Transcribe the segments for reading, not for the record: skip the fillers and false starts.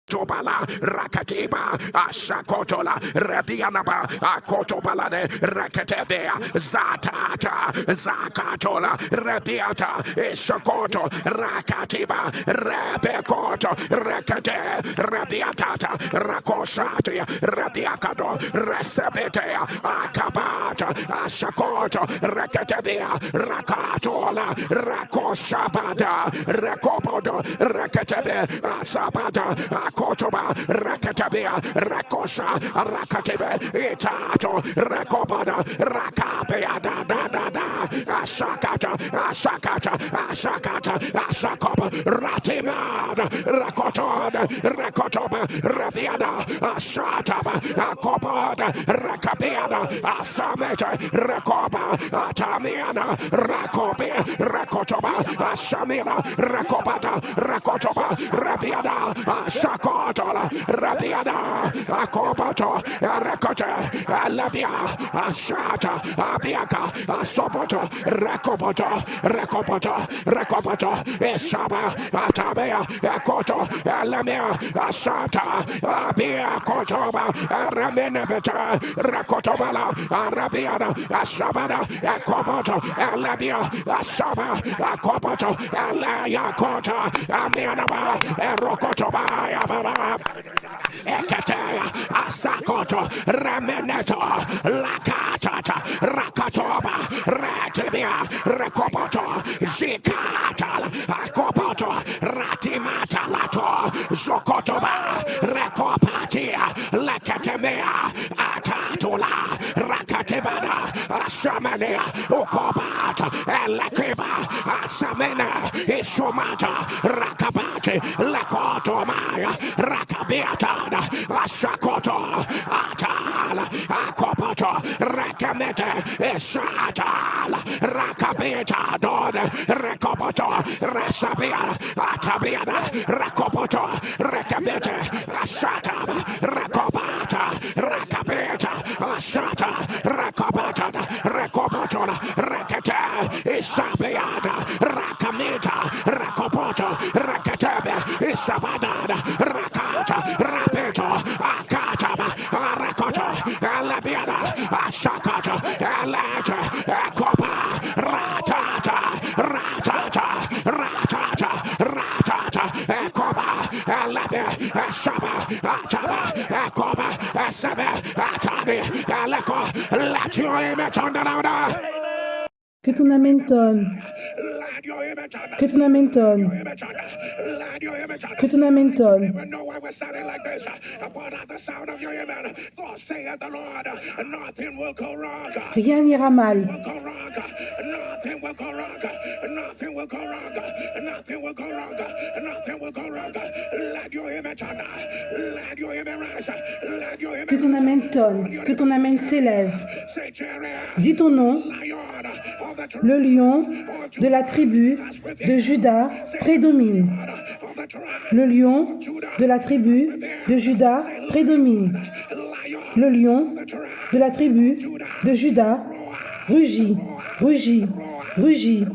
Tobala, Rakatiba, Ashakotola, Rabianaba, Akotobalade, Rakatebea, Zatata, Zakatola, Rabiata, Ishakoto, Rakatiba, Rabekoto, Rakate, Rabiatata, Rakoshati, Rabiakado, Resebetea, Akabata, Ashakoto, Rakatebea, Rakatola, Rakoshabada, Rakopodo, Rakatebe, Asabada, Kotoba, Rakatabia, Rakosha, Rakatebe, Itato, Rakobada, Rakapea, Ashakata, Ashakata, Ashakata, Ashakoba, Ratimada, Rakotoda, Rakotoba, Rabiada, Ashataba, Akobada, Rakabiada, Asameta, Rakoba, Atamiana, Rakobia, Rakotoba, Ashamina, Rakobada, Rakotoba, Rabiada, Shakotola, Rabiada, Akobato, Rakote, Alabia, Ashata, Abiaka, Asopoto, Rakopoto, Rakopoto, Rakopoto, Eshaba, Atabea, Akoto, Alamia, Ashata, Abia Kotoba, Ramenebeta, Rakotobala, Arabiana, Ashabada, Akoboto, Alabia, Ashaba, Akoboto, Alaya Kota, Amianaba, Rokotoba, Eketea, Asakoto, Rameneto, Lakatata, Rakatoba, Ratibia, Rekopoto, Zikata, Akopoto, Ratimata Lato, Zokotoba, Rekopatia, Lakatemea, Atatula, Rakatibana, Ashamania, Ukobata, Elakiba, Asamena, Ishumata, Rakabati, Lakotomaya, Rakabiatada, Ashakoto, Atala, Akopoto, Rakamete, Eshatala, Rakabita, Dod, Rekopoto, Rasabia, Atabiana, Rakopoto, Rakabete, Ashataba, Rakobata, Rakabita, Ashata, Rakobata, Rekopotona, Rakata, Isabiada, Rakamita, Rakopoto, Rakatebe, Isabadada, Rakata, Rapeto, Akataba, Arakoto, Alabiana, Ashakata, Alata, Akopa, Ratata, Ratata, Ratata, Ratata, Akoba, Alabia, Ashaba, Ataba, Akoba, Asabe, Atani, Aleko, let your image on the louder. Que ton amen tonne. Que ton amen tonne. Que ton amen tonne. Rien n'ira mal. Que ton amen tonne. Que ton amen s'élève. Dis ton nom. Le lion de la tribu de Juda prédomine. Le lion de la tribu de Juda prédomine. Le lion de la tribu de Juda rugit, rugit, rugit,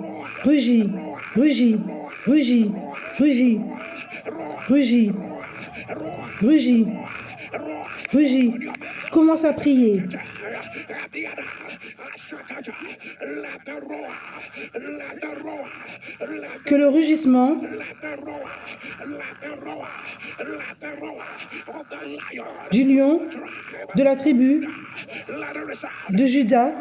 rugit, rugit, rugit, rugit, rugit, rugit, rugit. Commence à prier. Que le rugissement du lion de la tribu de Juda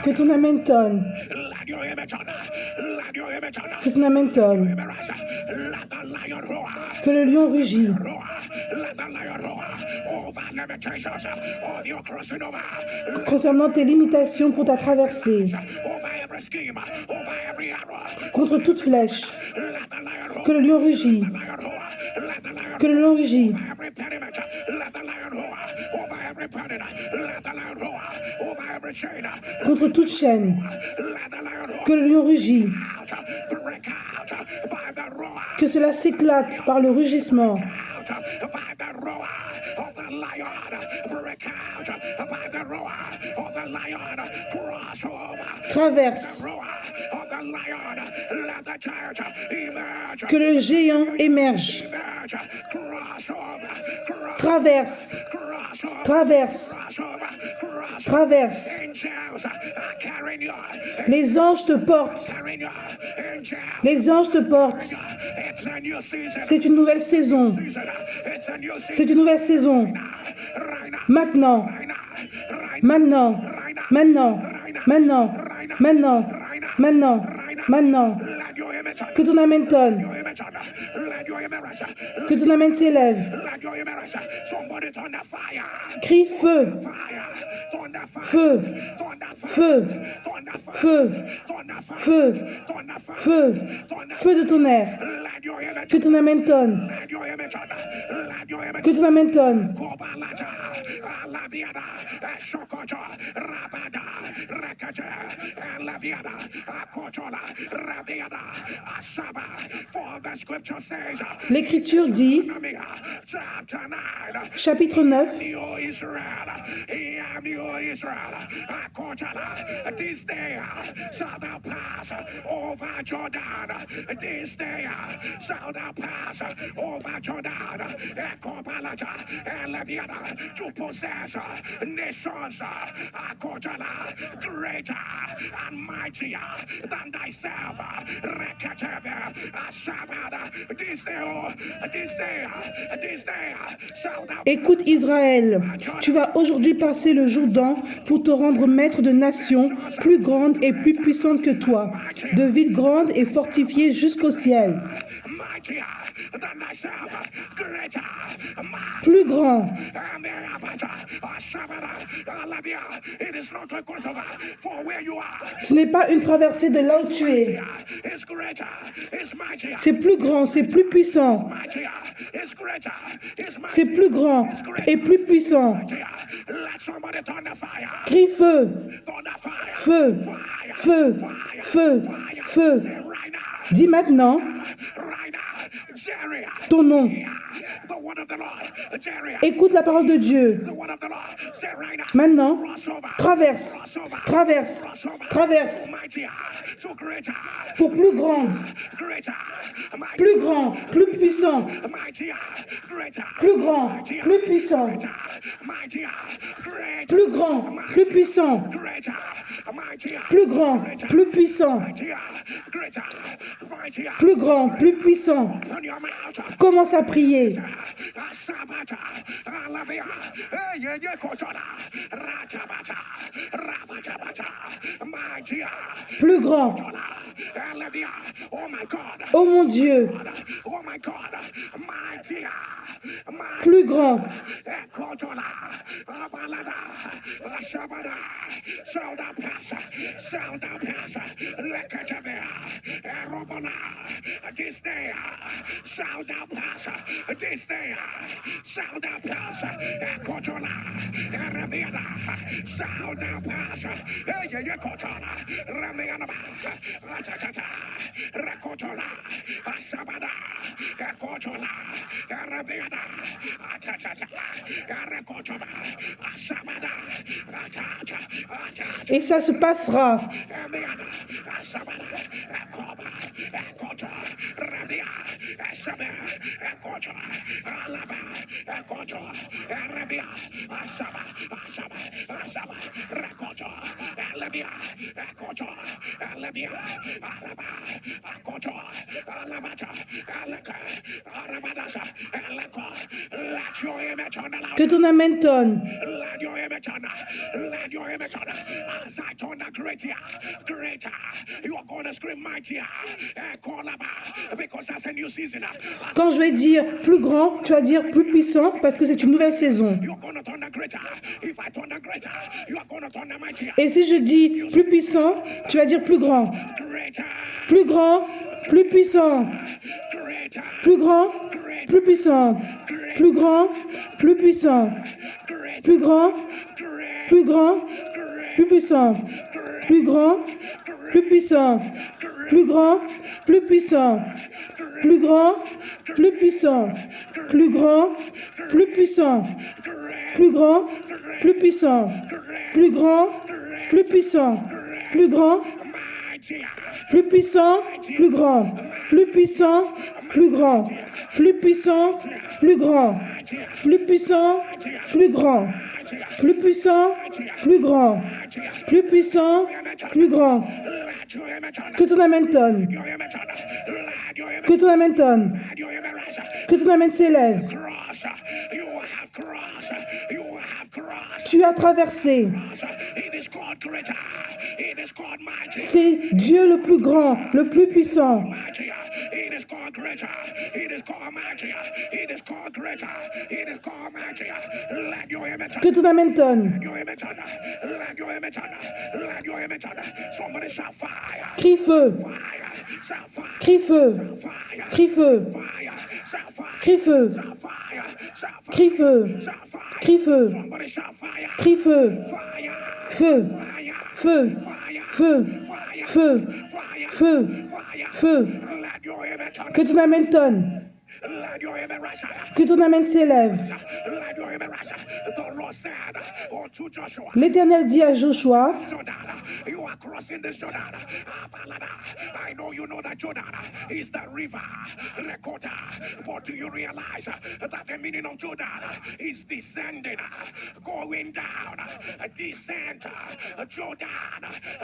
Que ton amen tonne. Que ton amen tonne. Que le lion rugit. Concernant tes limitations pour ta traversée. Contre toute flèche. Que le lion rugit. Que le lion rugit. Contre toute chaîne. Que le lion rugit. Que cela s'éclate par le rugissement. Traverse. Que le géant émerge. Traverse. Traverse. Traverse. Les anges te portent. Les anges te portent. C'est une nouvelle saison. C'est une nouvelle saison. Maintenant. Maintenant. Maintenant. Maintenant. Maintenant. Maintenant. Maintenant. Que ton amen tonne. Que ton amen s'élève. Crie feu. Feu. Feu. Feu. Feu. Feu. Feu de tonnerre. Que ton amen tonne. Que ton amen tonne. L'Écriture dit, chapitre 9, to possess nations greater and mightier than thyself. Écoute Israël, tu vas aujourd'hui passer le Jourdain pour te rendre maître de nations plus grandes et plus puissantes que toi, de villes grandes et fortifiées jusqu'au ciel. Plus grand. Ce n'est pas une traversée de là où tu es. C'est plus grand, c'est plus puissant. C'est plus grand et plus puissant. Crie feu. Feu. Feu. Feu. Feu. Dis maintenant ton nom. Écoute la parole de Dieu. Maintenant, traverse, traverse, traverse. Pour plus grande, plus grand, plus puissant. Plus grand, plus puissant. Plus grand, plus puissant. Plus grand, plus puissant. Plus grand, plus puissant. Commence à prier. Plus grand. Oh mon Dieu. Plus grand. This day shall thou pass. This day shall thou pass. Kotola, Ramiana, shall thou pass. Kotola, Ramiana, Ratata, Rakotola, Asabada, Kotola, Ramiana, Atata, Rakotola, Asabada, Atata. Et ça se passera. Ekoto, Erebia, Asaba, Asaba, Asaba, Rekoto, Elebia, Ekoto, Elebia, Araba, Akoto, Alabata, Eleka, Arabadasa, Eleko. Let your image on the louder. Que ton amen tonne. Let your image on. Let your image on. As I turn the greater, greater, you are going to scream mightier. Because that's a new season. Quand je vais dire plus grand, tu vas dire plus puissant parce que c'est une nouvelle saison. You are going to turn the greater. If I turn the greater, you are going to turn the mightier. Et si je dis plus puissant, tu vas dire plus grand. Greater, Plus grand, plus puissant. greater, Plus grand, plus puissant. Plus grand, plus puissant. Plus grand, plus grand, plus puissant. Plus grand, plus puissant. Plus grand, plus puissant. Plus grand, plus puissant. Plus grand, plus puissant. Plus grand, plus puissant. Plus grand, plus puissant. Plus grand, mightier, plus puissant, plus grand. Plus puissant, plus grand. Plus puissant, plus grand. Plus puissant, plus grand. Plus puissant, plus grand. Plus puissant, plus grand. let your image on. Que ton amen tonne. Your image on. Let your image Que ton amen tonne. your image rise. Que ton amen s'élève. Cross. You have crossed. You have crossed. Tu as traversé. It is called greater. It is called mighty. C'est Dieu le plus grand, le plus puissant. Mightier. It is called greater. It is called mightier. It is called greater. It is called mightier. Let your image on. Que ton amen tonne. Your image on. Let your image on. Let your image on. Somebody shout fire. Crie feu. Fire. Shout fire. Crie feu. Fire. Crie feu. Fire. Shout fire. Crie feu. Shout fire. Shout fire. Crie feu. Shout fire. Crie feu. Somebody shout fire. Crie feu. Fire. Feu. Fire. Feu. Fire. Feu. Fire. Feu. Fire. Feu. Fire. Feu. Let your image on. Que ton amen tonne. Let your image rise. Que ton amen s'élève. Let your image rise. The Lord said unto Joshua, L'Éternel dit à Joshua, Jordan, you are crossing the Jordan. I know you know that Jordan is the river, Rekota. But do you realize that the meaning of Jordan is descending, going down, descent. Jordan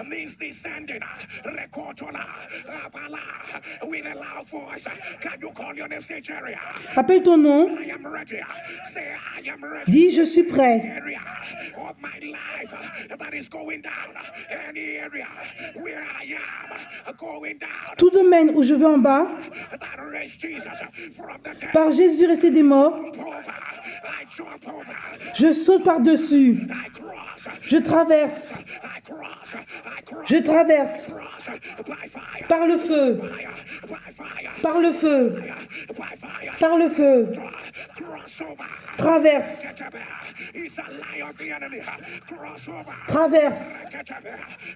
means descending. Rekotola, with a loud voice. Can you call your name, say Jerry? appelle ton nom, I am ready. Say I am ready. dis je suis prêt. Area of my life that is going down, any area where I am going down, Tout domaine où je vais en bas, that raised Jesus from the dead. par Jésus resté des morts, I jump over, je saute par-dessus, I cross, je traverse, I cross, I cross, je traverse, cross by fire, par le feu, by fire, par le feu, by fire, par le feu, cross over. traverse, He's a lie of the enemy. Cross over. traverse,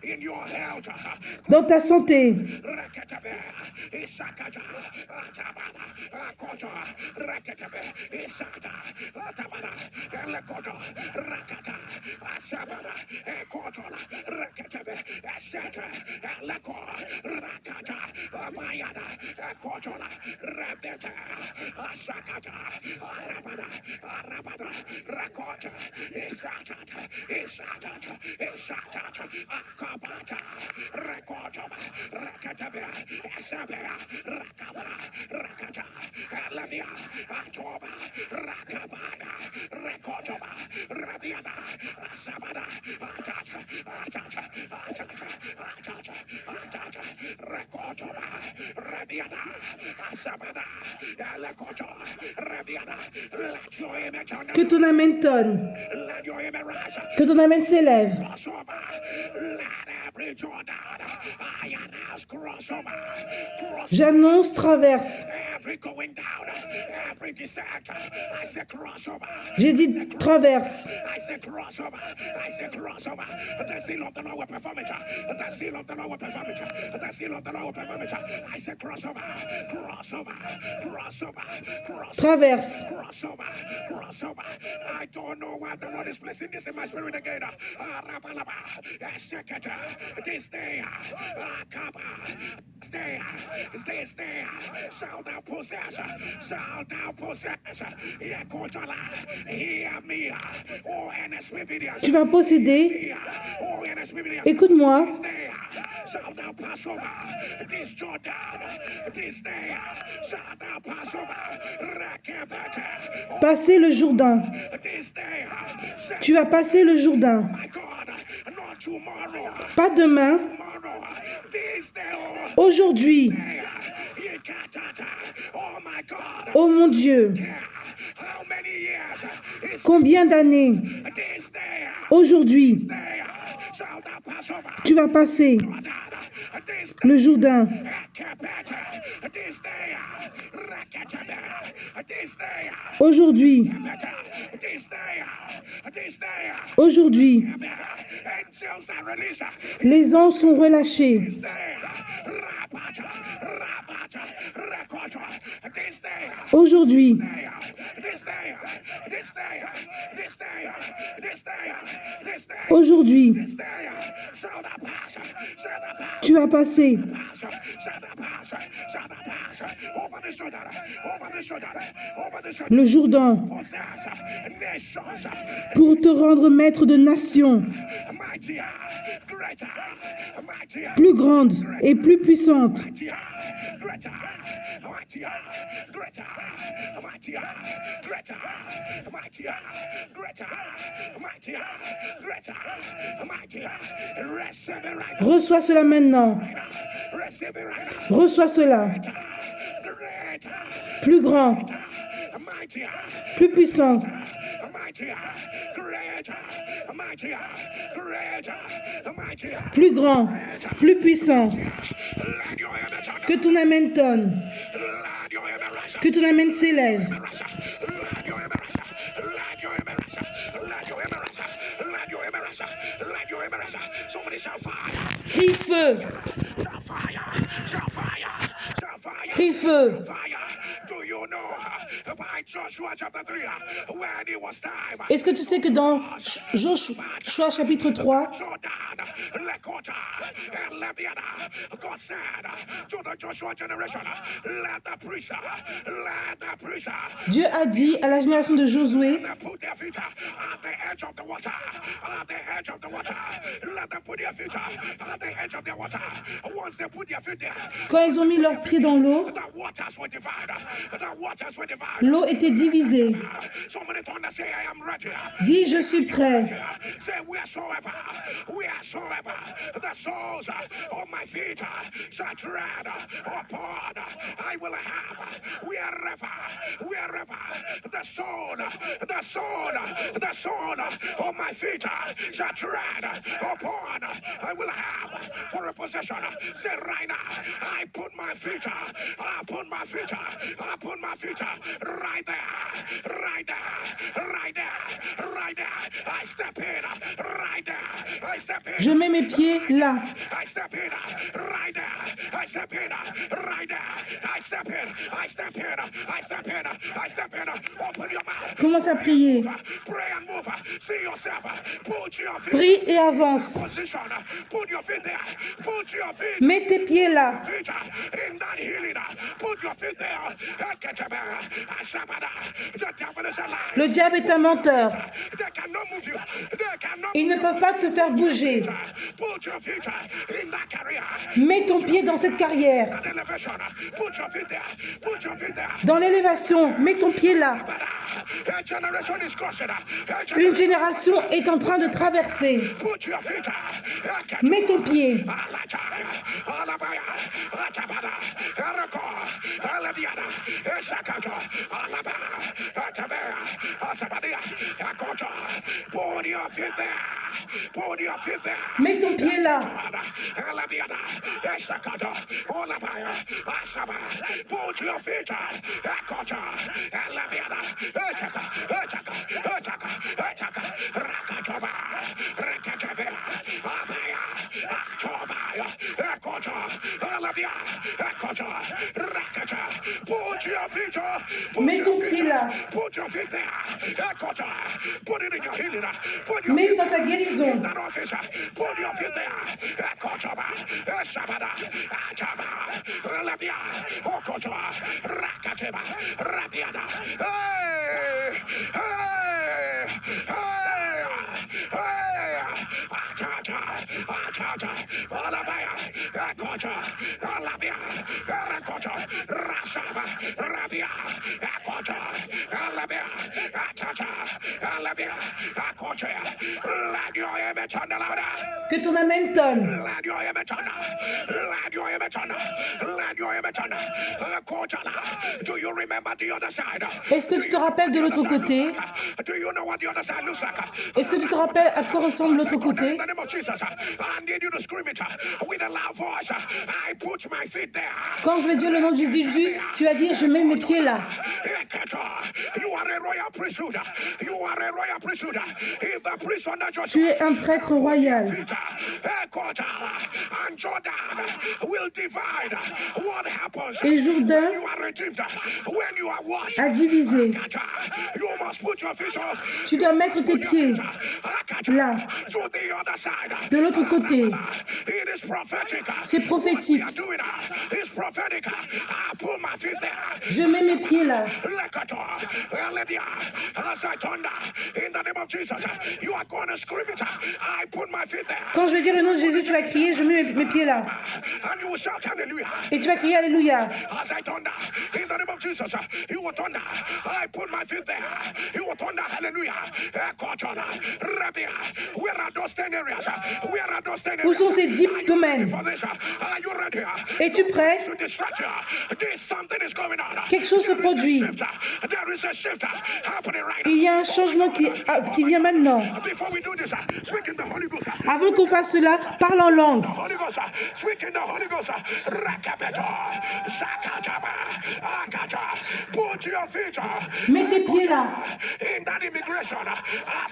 In your health. dans ta santé, que ton amen tonne, que ton amen s'élève. J'annonce traverse. J'ai dit traverse. I say crossover. I say crossover. The seal of the Lord will perform it. The seal of the Lord will perform it. The seal of the Lord will perform it. I say crossover. Crossover. Crossover. Crossover. Traverse. Crossover. Crossover. I don't know why the Lord is placing this in my spirit again. this day, stay, shall thou possess, hear me, oh, and Tu vas posséder. Écoute-moi. shall thou pass over this Jordan, this day, shall thou pass over, Passer le Jourdain. this day, Tu vas passer le Jourdain. my God, not tomorrow, Pas demain. this day, Aujourd'hui. oh my God, Oh mon Dieu. how many years is Combien d'années? this day, Aujourd'hui. shall thou pass over, Tu vas passer this le Jourdain. this day, this day, Aujourd'hui. this day, Aujourd'hui. angels are released, Les anges sont relâchés. this day, this day, Aujourd'hui. Aujourd'hui. Tu vas passer le Jourdain pour te rendre maître de nations plus grandes et plus puissantes. Reçois cela maintenant. Reçois cela. Plus grand, plus puissant, plus grand, plus puissant. Que ton amen tonne. Que ton amen s'élève. Crie feu. Crie feu. Est-ce que tu sais que dans Joshua chapitre 3, Dieu a dit à la génération de Josué, quand ils ont mis leurs pieds dans l'eau, l'eau était divisée. Dis, je suis prêt. Je mets mes pieds là. Commence à prier. Prie et avance. Mets tes pieds là. Le diable est un menteur. Il ne peut pas te faire bouger. Mets ton pied dans cette carrière. Dans l'élévation, mets ton pied là. Une génération est en train de traverser. Mets ton pied. Mets ton pied là. Put your feet up. Mets ton pied là. Put your feet there. Put it in your healing. Put your Mets feet dans ta guérison. in that office. Put your feet there. Shabada. Achaba. Labia. Okotoa. Rakateba. Rabiada. Hey! Hey! Hey! Hey! Achacha. Alabaya. Akota. Alabia. Rakota. Rasaba. Rabia. Akota. Alabia. Achacha. Alabia. Akota. Let your image on the louder. Que ton amen tonne. Let your image on. Let your image on. Let your image on. Akota. Do you remember the other side? Est-ce que tu te rappelles de l'autre côté? Do you know what the other side looks like? Est-ce que tu te rappelles à quoi ressemble l'autre côté? In the name of Jesus, I need you to scream it with a loud voice. I put my feet there. Quand je vais dire le nom de Jésus, tu vas dire je mets mes pieds là. You are a royal priesthood. You are a royal priesthood. If the priest under Joshua, Tu es un prêtre royal. and Jordan will divide. What happens Et Jourdain when you are redeemed? When you are washed? a divisé. You must put your feet up. Tu dois mettre tes pieds là, To the other side. de l'autre côté. It is prophetic. C'est prophétique. What you are doing is prophetic. I put my feet there. Je mets mes pieds là. As I thunder in the name of Jesus, you are going to scream it. I put my feet there. Quand je vais dire le nom de Jésus, tu vas crier je mets mes pieds là. And you will shout hallelujah. Et tu vas crier Alléluia. As I thunder in the name of Jesus, you will thunder. I put my feet there. You will thunder hallelujah. Where are those 10 areas? Where are those 10 areas? Où sont ces 10 domaines? For this, are you ready? Es-tu prêt? To distract you. There's something is going on. Quelque chose se produit. There is a shift happening right now. Il y a un changement qui vient maintenant. Before we do this, speak in the Holy Ghost. Avant qu'on fasse cela, parle en langue. Holy Ghost, speak in the Holy Ghost. Rakabeto, Zakataba, Akata. Put your feet Mets tes pieds là, in that immigration.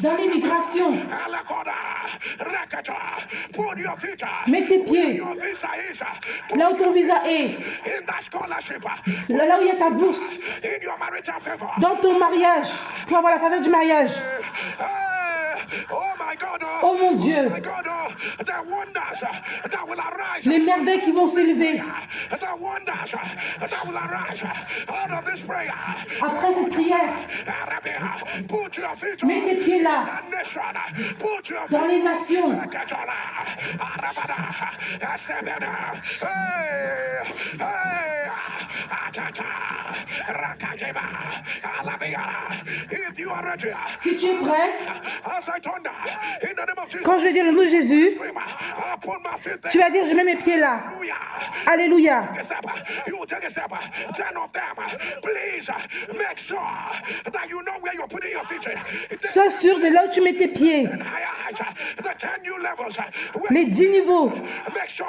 dans l'immigration. Alakoda, Rakata. Put your feet Mets tes pieds your visa is là où ton visa est, in that scholarship, là où il y a ta bourse, in your marital favor. dans ton mariage, pour avoir la faveur du mariage. Oh my God, Oh mon Dieu, my God, the wonders that will arise. les merveilles qui vont s'élever The wonders that will arise out of this prayer. après cette prière. Put your feet Mets tes pieds là, that nation. Put your dans les feet. nations. If you are ready, Si tu es prêt, as I thunder in the name of Jesus, quand je vais dire le nom de Jésus, I put my feet there. tu vas dire je mets mes pieds là. Alléluia. You will take a step, 10 of them. Please make sure that you know where you're putting your feet. Sois sûr de là où tu mets tes pieds. Higher heights, the 10 new levels. Les 10 niveaux. Make sure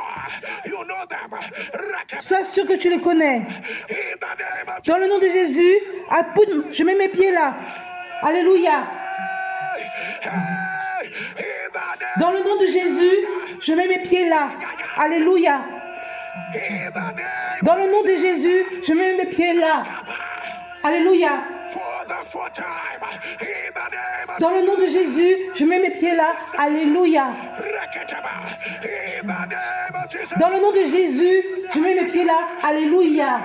you know them. Sois sûr que tu les connais. In the name of Dans le nom de Jésus, je mets mes pieds là. Alléluia. in the name, Dans le nom de Jésus, je mets mes pieds là. Alléluia. in the name, Dans le nom de Jésus, je mets mes pieds là. Alléluia. for the fourth time. In the name of Dans le nom de Jésus, je mets mes pieds là. Alléluia. Reketaba. In the name of Jesus. Dans le nom de Jésus, je mets mes pieds là. Alléluia.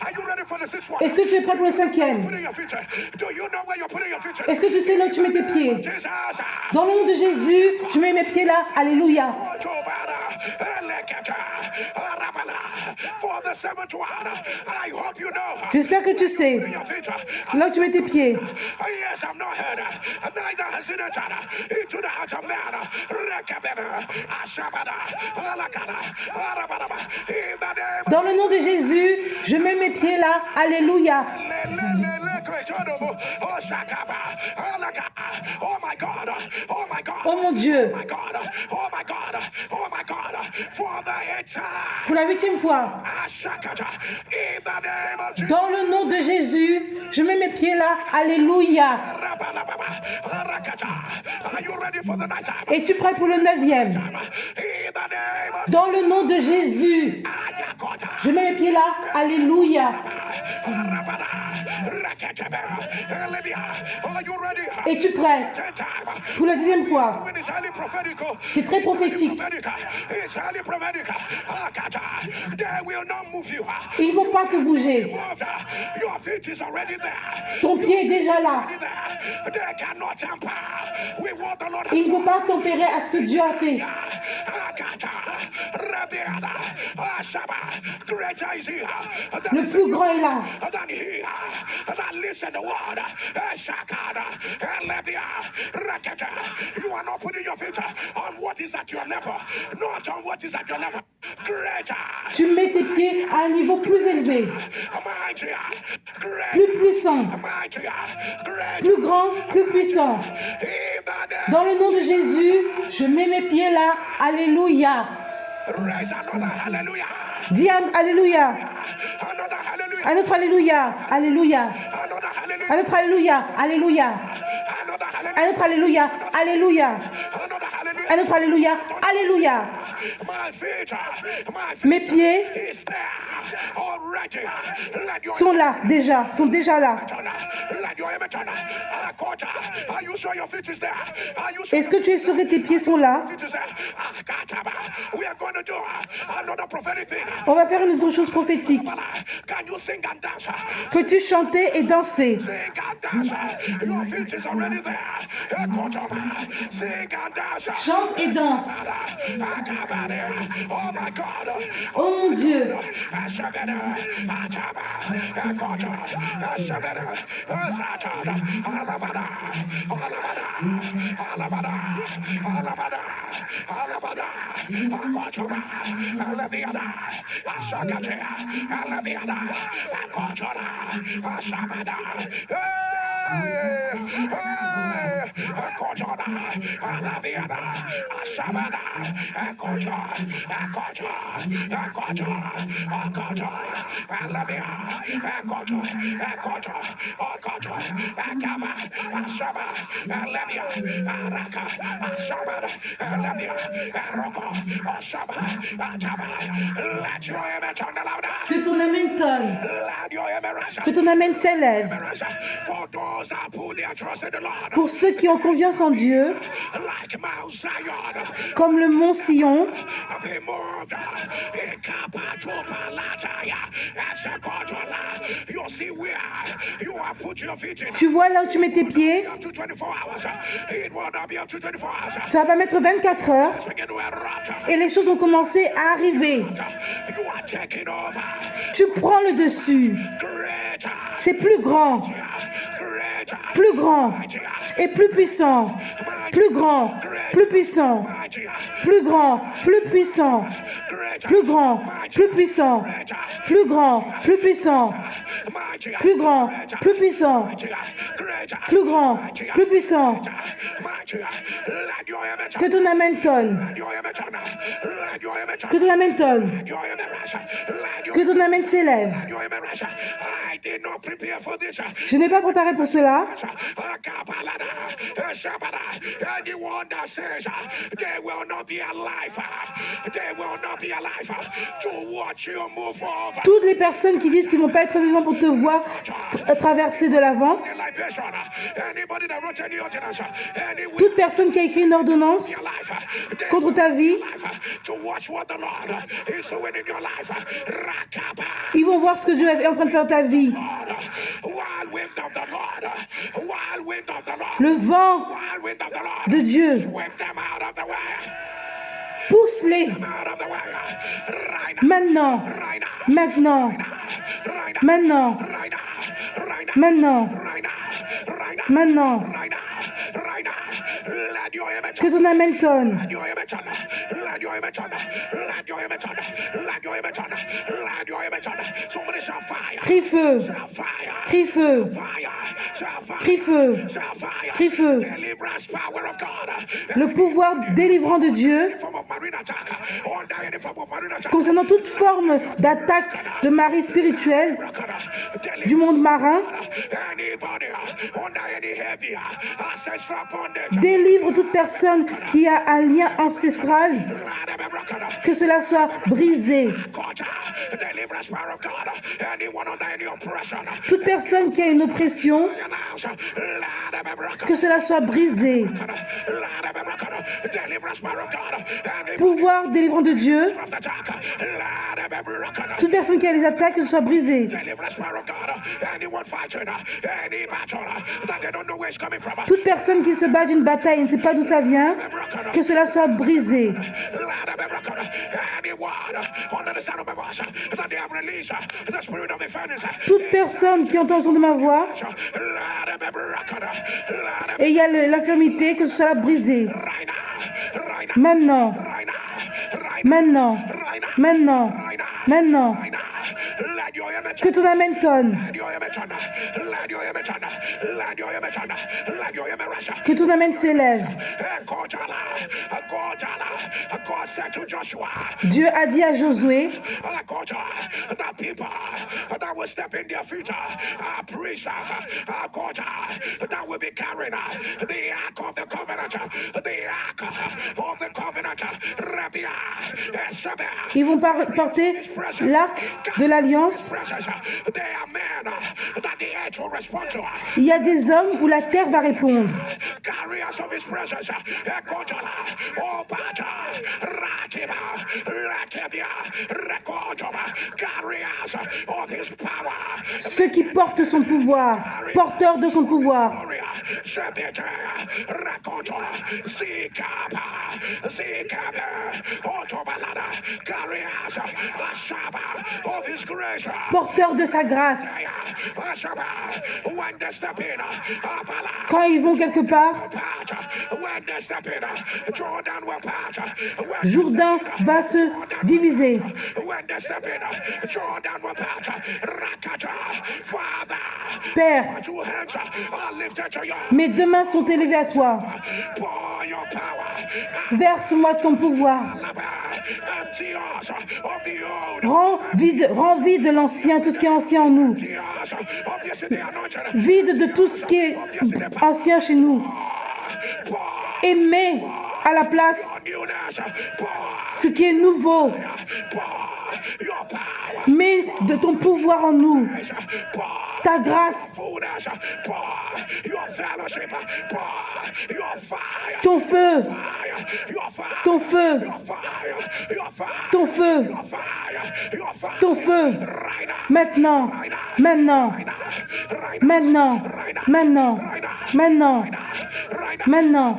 Are you ready for the sixth one? Est-ce que tu es prêt pour le 5e? Putting your feet. Do you know where you're putting your feet? Est-ce que tu sais là où tu mets tes pieds? Jesus. Dans le nom de Jésus, je mets mes pieds là. Alléluia. For the seventh one, I hope you know. J'espère que tu sais Your feet. là où tu mets tes pieds. Yes, I've not heard. Neither has it entered into the heart of man. Rekabena, Ashabada, Alakada, Arabadaba. In the name Dans le nom de Jésus, je mets mes pieds là. Alléluia. Oh my God, oh my God, Oh mon Dieu. oh my God, oh my God, oh my God, for the eighth time. Pour la 8e fois. Ashakata, in the name of Jesus. Dans le nom de Jésus, je mets mes pieds là. Alléluia. Are you ready for the night time? Es-tu prêt pour le 9e? In the name Dans le nom de Jésus, je mets mes pieds là. Alléluia. Es-tu prêt? Pour la 10e fois. C'est très prophétique. Ils ne vont pas te bouger. Ton pied est déjà là. Ils ne vont pas tempérer à ce que Dieu a fait. Le plus grand est là. You are not putting your feet on what is at your level, not on what is at your level. Greater. Tu mets tes pieds à un niveau plus élevé, plus puissant, plus grand, plus puissant. Dans le nom de Jésus, je mets mes pieds là. Alléluia. Dis Alléluia. Un autre Alléluia. Alléluia. Un autre Alléluia. Alléluia. Un autre Alléluia. Alléluia. Un autre Alléluia. Alléluia. Mes pieds sont là déjà, sont déjà là. Est-ce que tu es sûr que tes pieds sont là? On va faire une autre chose prophétique. Peux-tu chanter et danser? Chante et danse. Oh mon Dieu. Que ton amen tonne. Que ton amen s'élève. Pour ceux qui ont confiance en Dieu, comme le mont Sion, tu vois là où tu mets tes pieds, ça va pas mettre 24 heures et les choses ont commencé à arriver. Tu prends le dessus. C'est plus grand et plus puissant, plus grand, plus puissant, plus grand, plus puissant, plus grand, plus puissant, plus grand, plus puissant, plus grand, plus puissant, plus grand, plus puissant. Que ton amen tonne. Que ton amen tonne. Que ton amen s'élève. Je n'ai pas préparé pour cela. Toutes les personnes qui disent qu'ils ne vont pas être vivants pour te voir traverser de l'avant. Toute personne qui a écrit une ordonnance contre ta vie, ils vont voir ce que Dieu est en train de faire dans ta vie. Le vent de Dieu, pousse-les maintenant, maintenant, maintenant, maintenant, maintenant. Que ton amen tonne. Crie feu, crie feu, crie feu, crie feu. Le pouvoir délivrant de Dieu concernant toute forme d'attaque de marée spirituelle du monde marin. Délivre toute personne qui a un lien ancestral, que cela soit brisé. Toute personne qui a une oppression, que cela soit brisé. Pouvoir délivrant de Dieu, toute personne qui a des attaques, que ce soit brisé. Toute personne qui se bat d'une bataille et ne sait pas d'où ça vient, que cela soit brisé. Toute personne qui entend le son de ma voix et il y a l'infirmité, que ce soit brisé. Maintenant, maintenant, maintenant, maintenant. Que ton amen tonne. Que ton amen s'élève. Dieu a dit à Josué, ils vont porter l'arc de l'alliance. Il y a des hommes où la terre va répondre. Ceux qui portent son pouvoir, porteurs de son pouvoir. Porteurs de sa grâce. Quand ils vont quelque part, Jourdain va se diviser. Père, mes deux mains sont élevées à toi. Verse-moi ton pouvoir. Rends vide l'ancien, tout ce qui est ancien en nous. Vide de tout ce qui est ancien chez nous. Et mets à la place ce qui est nouveau. Mets de ton pouvoir en nous. Ta grâce. Ton feu. Ton feu. Ton feu. Ton feu. Maintenant. Maintenant. Maintenant. Maintenant. Maintenant. Maintenant.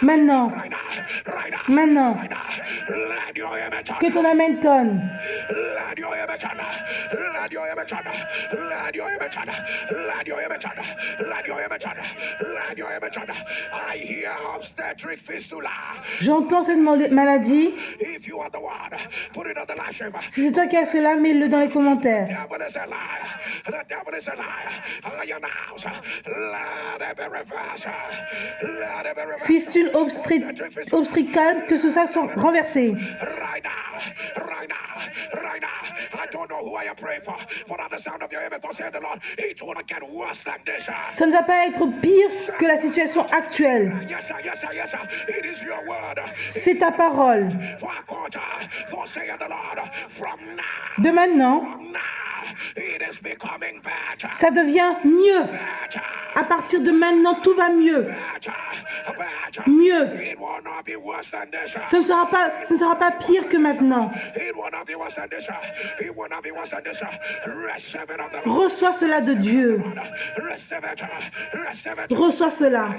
Maintenant. Maintenant. Que ton amen tonne. J'entends cette maladie. Si c'est toi qui as cela, mets-le dans les commentaires. Fistule obstricale, que ce soit renversé. Ça ne va pas être pire que la situation actuelle. C'est ta parole. De maintenant, ça devient mieux. À partir de maintenant, tout va mieux. Mieux. Ce ne sera pas pire que maintenant. Reçois cela de Dieu. Reçois cela.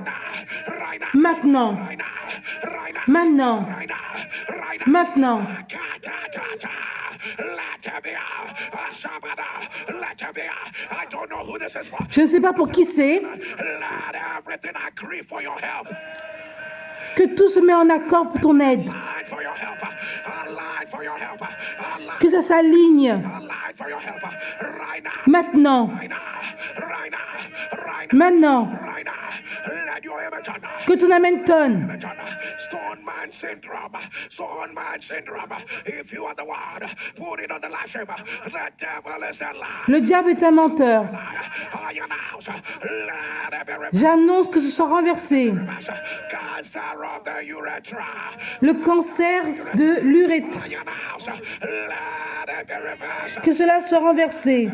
Maintenant. Maintenant. Maintenant. Je ne sais pas pour qui c'est. Que tout se met en accord pour ton aide. Que ça s'aligne. Maintenant. Maintenant. Que ton amen tonne. Stone man syndrome. Stone man syndrome. If you are the one, put it on the live stream. The devil is a lie. Le diable est un menteur. I announce, let every J'annonce que ce soit renversé. cancer of the urethra. Le cancer de l'urètre. I announce, let it be reversed. Que cela soit renversé.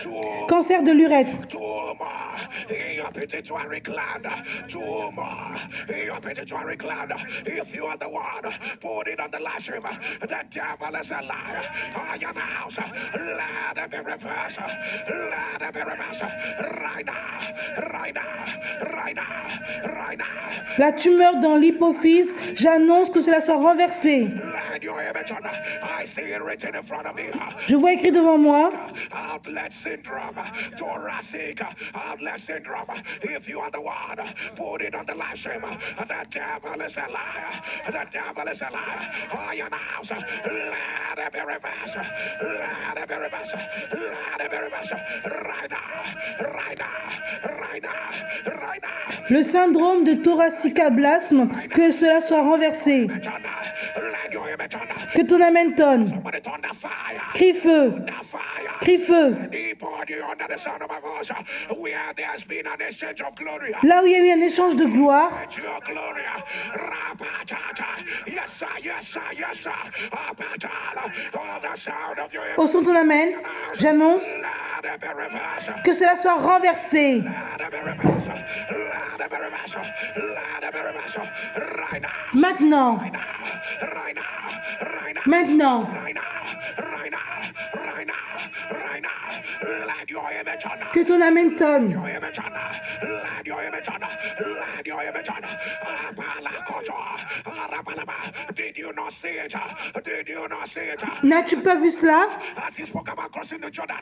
Two Cancer de l'urètre. more in your pituitary gland. Two more in your pituitary gland. If you are the one, put it on the live stream. The devil is a liar. I announce, let it be reversed. Let it be reversed. Right now, right now, right now, right now. La tumeur dans l'hypophyse, j'annonce que cela soit renversé. Let your image on. I see it written in front of me. Je vois écrit devant moi, Outlet syndrome, thoracic outlet syndrome. If you are the one, put it on the live stream. The devil is a liar. The devil is a liar. I announce, let it be reversed. Let it be reversed. Let it be reversed. Right now, right now, right now, right now. le syndrome de thoracicablasme, que cela soit renversé. Let your image on. Que ton amène tonne. Somebody turn the fire. Crie feu, The fire. crie feu. Anybody under the sound of my voice, where there's been an exchange of glory. Là où il y a eu un échange de gloire, Your glory. Rapatata. Yes, sir, yes, sir, yes, sir. Apatala. All the sound of your au son ton amène, j'annonce let it be reversed. que cela soit renversé. Let it be reversed. Let it be reversed. Let it be reversed. Right now. Maintenant, Right now. Right now. maintenant, Right now. Right now. Right now. Right now. Let your image on. que ton amène tonne. Your image on. Let your image on. Let your image on. Apalakoto. Arabalaba. Did you not see it? Did you not see it? N'as-tu pas vu cela As he spoke about crossing the Jordan.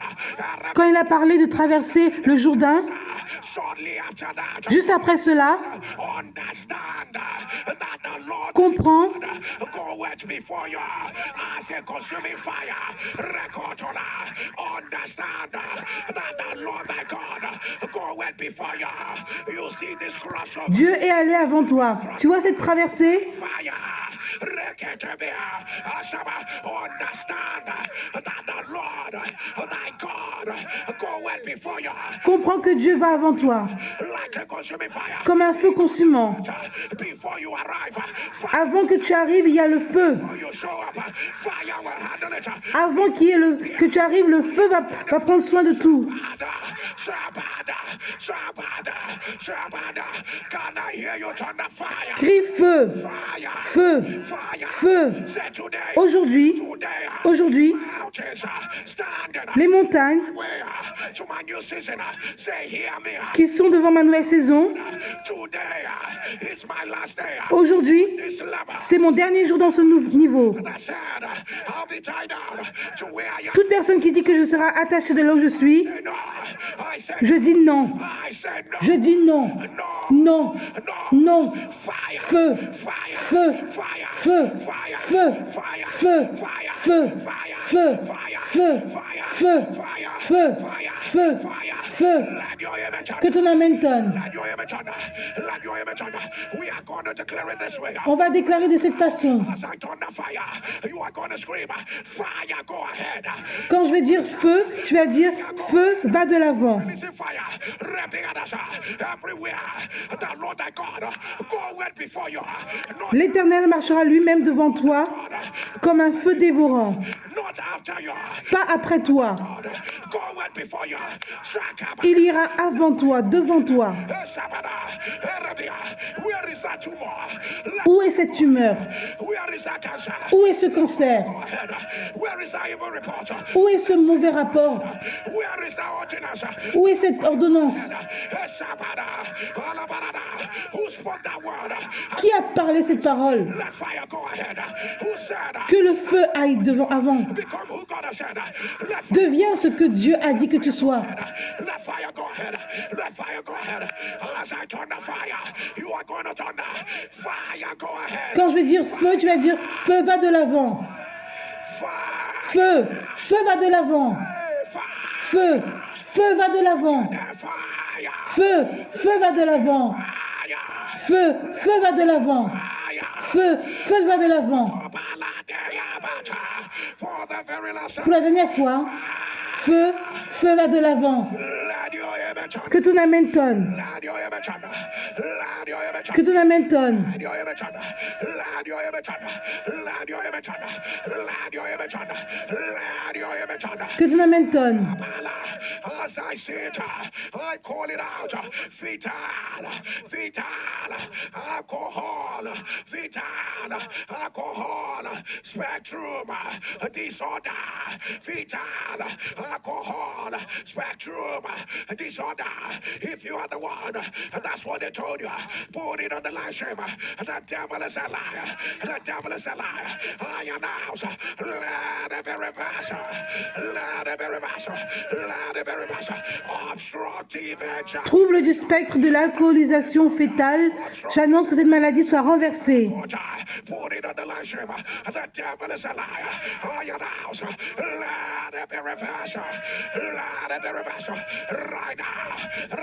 quand il a parlé de traverser le Jourdain? Shortly after that, Juste après cela, understand that the Lord comprends goeth before you as a consuming fire. Rekotola. Understand that the Lord thy God goeth before you. You see this cross of Dieu est allé avant toi. Tu vois cette traversée? fire. Reketebea. Asaba. Understand that the Lord thy God goeth before you Comprends que Dieu va avant toi, like a consuming fire. comme un feu consumant. Before you arrive, fire Avant que tu arrives, il y a le feu. you show up, fire will handle it. Avant que tu arrives, le feu va prendre soin de tout. Shabada, Shabada, Shabada. Can I hear you turn the fire? Crie feu, Fire, feu, fire. feu. Say today, Aujourd'hui, today, aujourd'hui, mountains standing les montagnes where to my new season. Say, hear me. qui sont devant ma nouvelle saison, Today is my last day. aujourd'hui, This level. c'est mon dernier jour dans ce niveau. I said, I'll be tied down to where I am. Toute personne qui dit que je serai attachée de là où je suis, No, I said, je dis non. I said no. Je dis non. Non. Non. Fire, Feu. fire, Feu. fire, Feu. fire, Feu. fire, Feu. fire, Feu. fire, Feu. fire, Feu. fire, Feu. fire, Feu. fire, Feu. fire. Feu. Let your image on. Que ton amène tonne. Let your image on. Let your image on. We are going to declare it this way. On va déclarer de cette façon. As I turn the fire, you are going to scream, fire, go ahead. Quand je vais dire feu, tu vas dire feu, va de l'avant. Listen, fire, rapping at us everywhere. The Lord thy God, go wet before you. Not, L'Éternel marchera lui-même devant toi comme un feu dévorant. not after you. Pas après toi. Go wet before you. Shakaba, Il ira avant toi, devant toi. Shabada, Arabia. Where is that tumor? Où est cette tumeur? Where is that cancer? Où est ce cancer? Go ahead. Where is that evil report? Où est ce mauvais rapport? Where is that ordinance? Où est cette ordonnance? Shabada, Alabarada. Who spoke that word? Qui a parlé cette parole? Let fire go ahead. Who said? Que le feu aille devant avant. Become who God has said. Let Deviens ce que Dieu a dit que tu sois. Let fire go ahead. Let fire go ahead. As I turn the fire, you are going to turn the fire. Go ahead. Quand je vais dire feu, tu vas dire feu, va de l'avant. Fire. Feu, feu, va de l'avant. Fire. Feu, feu, va de l'avant. Fire. Feu, feu, va de l'avant. Fire. Feu, feu, va de l'avant. Fire. Feu, feu va de l'avant. For the very last Pour la dernière fois, feu, feu va de l'avant. Que ton amen tonne. Que ton amen tonne. Que ton amen tonne. As I see it, I call it out. Fetal, fetal, alcohol, fetal, alcohol, spectrum, disorder, fetal, alcohol, spectrum, disorder. If you are the one, that's what they told you. Put it on the live stream. The devil is a liar. The devil is a liar. I announce, let it be reversed. Let it be reversed. Let it be reversed. Obstructive agent. Trouble du spectre de l'alcoolisation fétale, j'annonce que cette maladie soit renversée. Put it on the live stream. The devil is a liar. I announce, let it be reversed. Let it be reversed. Right now,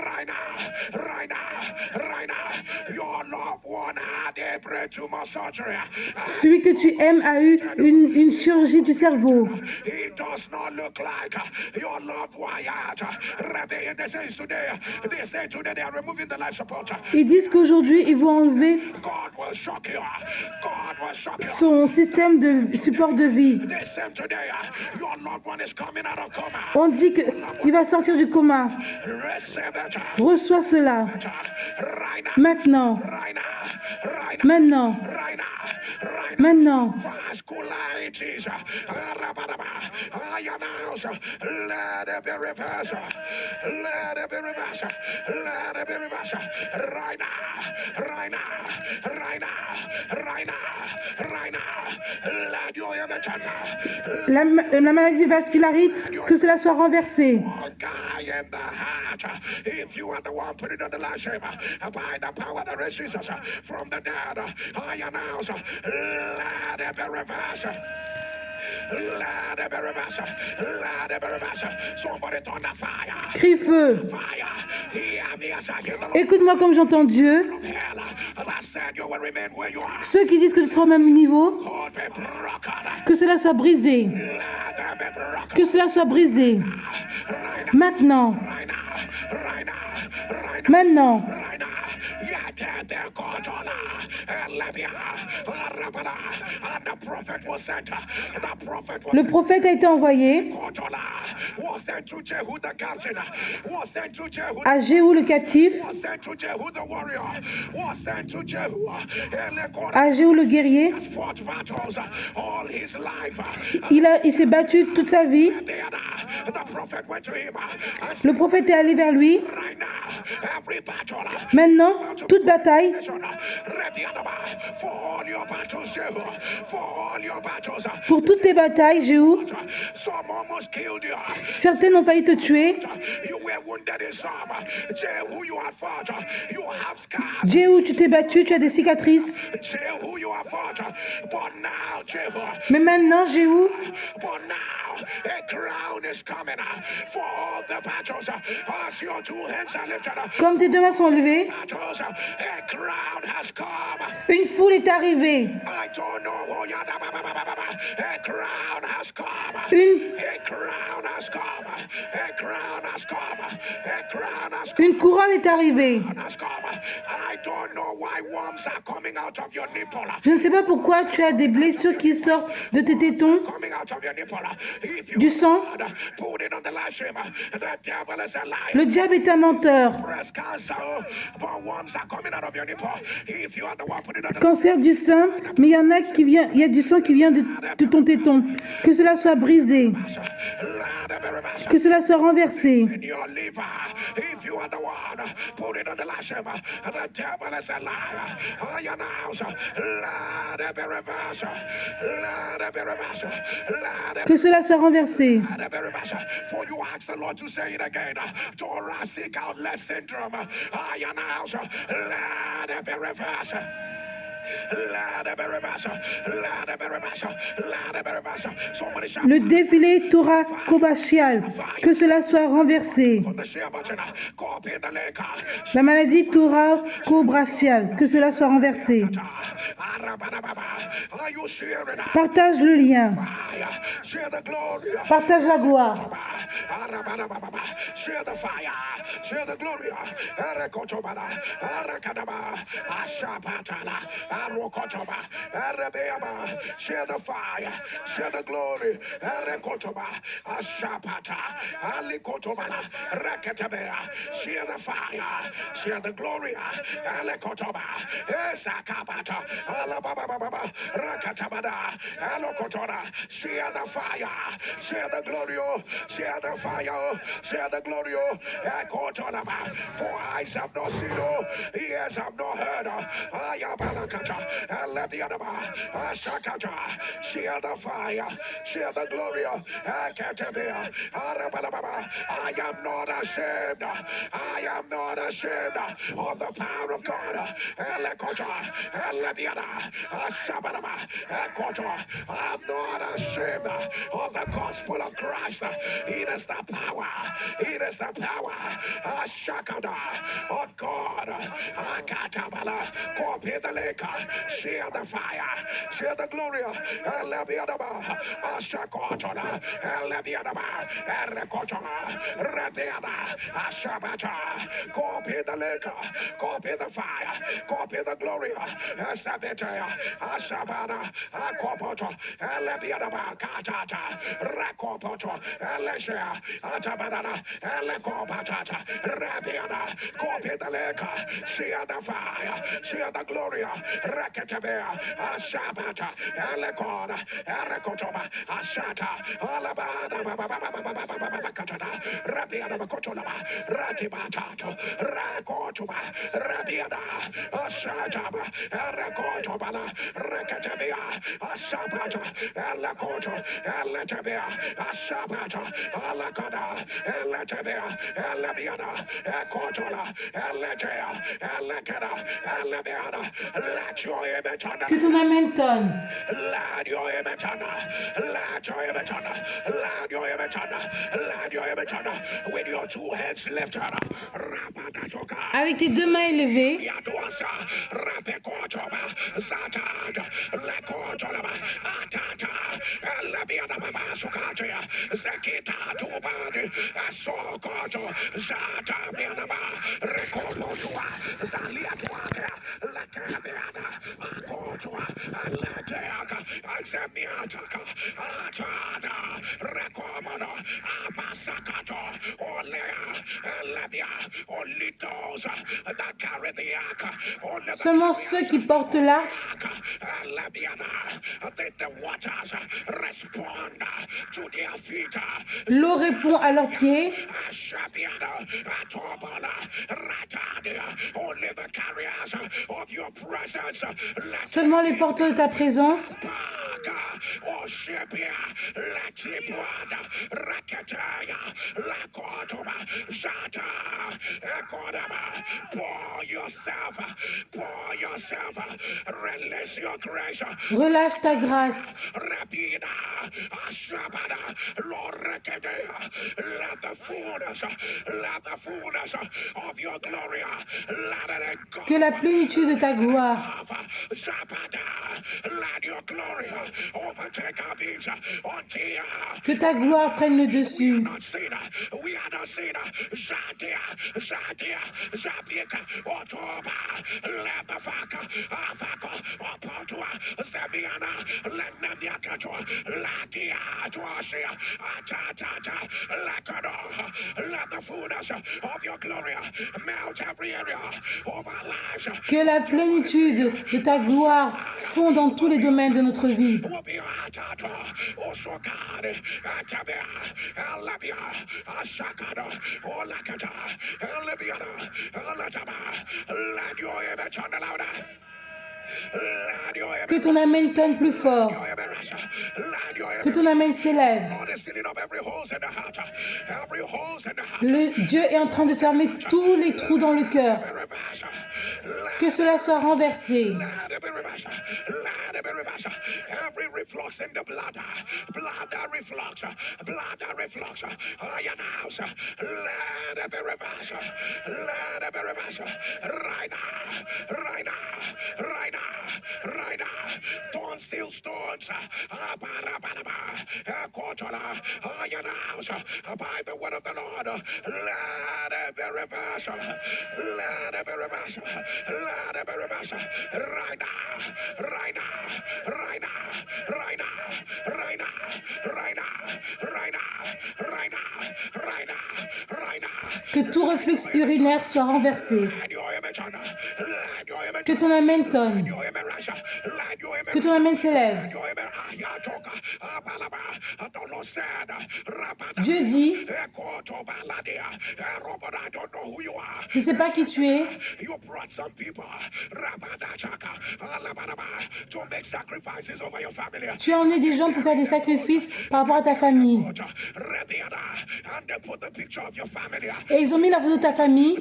right now, right now, right now. Your loved one had a brain tumor surgery. Celui que tu aimes a eu une chirurgie du cerveau. It does not look like your loved one had. They say today they are removing the life support. Ils disent qu'aujourd'hui, ils vont enlever God will shock you. God will shock you. son système de support de vie. They say today your loved one is coming out of coma. On dit qu'il va sortir du coma. Receive it. Reçois cela. Right now. Maintenant. Right now. Right now. Maintenant. Right now. Right now. Maintenant. Vascularities. I announce, let it be reversed. Let it be reversed. Let it be reversed. Right now. Right now. Right now. Right now. Right now. Let your image La maladie vascularite, que cela soit renversé. guy in the heart. If you are the one, put it on the last shame. By the power that raises Jesus from the dead, I announce, let it be reversed. Let it be reversed. Let it be reversed. Somebody turn the fire. Crie feu. Fire. Hear me as I hear the Lord. Écoute-moi comme j'entends Dieu. Hell, that said you will remain where you are. Ceux qui disent que tu seras au même niveau, Could be broken. que cela soit brisé. Let it be broken. Que cela soit brisé. Right now. Maintenant. Right now. Right now. Right now. Maintenant. Right now. Yet controller. Elevia. Arabada. And the prophet was sent. The prophet was Le prophète a été envoyé controller. Was sent to Jehu the captain. Was sent to Jehu. à Jéhu le captif, Was sent to Jehu the warrior. Was sent to Jehu. à Jéhu le guerrier. Fought battles all his life. Il s'est battu toute sa vie. The prophet went to him. Le prophète est allé vers lui. Right now, every battle. Maintenant, toute bataille, For all your battles, Jehu. For all your battles. pour toutes tes batailles, Jéhu, Some almost killed you. certaines ont failli te tuer. You were wounded in some. Jehu, you have fought. You have scars. Jéhu, tu t'es battu, tu as des cicatrices. Jehu, you have fought. But now, Jehu. Mais maintenant, Jéhu, But now, a crown is coming for all the battles. As your two hands are lifted. comme tes deux mains sont levées, Battles, a crown has come. une foule est arrivée. I don't know who you are. A crown has come. Une, A crown has come. A crown has come. A crown has come. une couronne est arrivée. Has come. I don't know why worms are coming out of your nipple. Je ne sais pas pourquoi tu as des blessures qui sortent de tes tétons, Coming out of your nipple. If you du sang. put it on the live stream, the devil is a liar. Le diable est un menteur. Breast cancer, but worms are coming out of your nipple. If you are the one, put it on the Cancer du sein, mais il y en a qui vient, il y a du sang qui vient de ton téton. Que cela soit brisé, que cela soit renversé. in your liver. If you are the one, put it on the live stream. The devil is a liar. I announce, let it be reversed. Let it be reversed. Let it Que cela soit renversé. Let it be reversed. For you ask the Lord to say it again. Thoracic outlet syndrome. I announce, let it be reversed. Le défilé Torah cobrachial, que cela soit renversé. La maladie Torah cobrachial, que cela soit renversé. Partage le lien. Partage la gloire. Share the fire, share the glory. Arakotobala, Arakadaba, Ashapatala, Arokotoba, Arabeaba, share the fire, share the glory. Arakotoba, Ashapata, Alikotobala, Rakatabea, share the fire, share the glory. Alakotoba, Esakabata, Alababa, Rakatabada, Alokotora, share the fire, share the glory, share the fire, share the glory. For eyes have not seen, ears have not heard. Ayabalakata, Alebiadaba, Ashakata, share the fire, share the glory. Akatabea, Arabalababa. I am not ashamed. I am not ashamed of the power of God. Elekota, Alebiada, Ashabalaba, Ekota. I'm not ashamed of the gospel of Christ. It is the power. It is the power Ashakada of God. Akatabala, Kopidaleka, share the fire, share the glory. Elebiadaba, Ashakotona, Elebiadaba, Erekotona, Rebiada, Ashabata, Kopidaleka, copy the fire, copy the glory. Asabeta, Ashabana, Akopoto, Elebiadaba, Katata, Rakopoto, Elesha, Atabana, Elekopatata, Rabiana, Kopidaleka, share the fire, share the glory, Rakatabea, Ashabata, Elekona, Erekotoba, Ashata, Alabana, Katana, Rabiana, Kotolaba, Ratibatato, Rakotuba, Rabiana, Ashataba, Erekotobala, Rakatabea, Ashabata, Elekoto, Eletabea, Ashabata, Alakada, Eletabea, Elebiana, Ekotola, Eletea, Elekada, Elebiana, let your image on Que ton amen tonne. let your image on let your image on let your image on let your image on with your two hands lifted up. Avec tes deux mains élevées, Yaduasa, Rapekotoba, Zatad, Lekotolaba, Atata, Elabiana Babasukatia, Zakita Tubadi, Asokoto, Zata Bianaba, Rekopotua, Zaliatuaka, Lakabiana, Akotua, Alateaka, Axamiataka, Atada, Rekomono, Abasakato, Olea, Elabia, Olitos, the Caribbean, seulement ceux qui portent l'arche the waters respond to their feet. l'eau répond à leurs pieds. Only the carriers of your presence. Seulement les porteurs de ta présence. Pour yourself, release your grace. Relâche ta grâce. Let the fullness of your glory, Que la plénitude de ta gloire let your glory overtake our beings. que ta gloire prenne le dessus. We are not seen. Zadia, Zabika, Otoba, Lepafaka, Afako, Opotua, Zabiana, Lenamiakato, Lakia, Tuasia, Atata, Lakado. Let the fullness of your glory melt every area of our lives. Que la plénitude de ta gloire fonde dans tous les domaines de notre vie. Que ton amen tonne plus fort. Que ton amen s'élève. Le Dieu est en train de fermer tous les trous dans le cœur. Que cela soit renversé. Let it be reversed. Let it be reversed. Every reflux in the bladder reflux, bladder reflux. I announce, let it be reversed. Let it be reversed. Right now, right now, right now, right now. Tonsil stones. I announce by the word of the Lord, let it be reversed. Let it be reversed. Let it be reversed. Right now, right now, right now, right now, right now, right now, right now, right now, right now, right now. Que tout reflux urinaire soit renversé. Que ton amen tonne. Que ton amen s'élève. Dieu dit, je ne sais pas qui tu es. Tu as emmené des gens pour faire des sacrifices par rapport à ta famille. Et ils ont mis la photo de ta famille.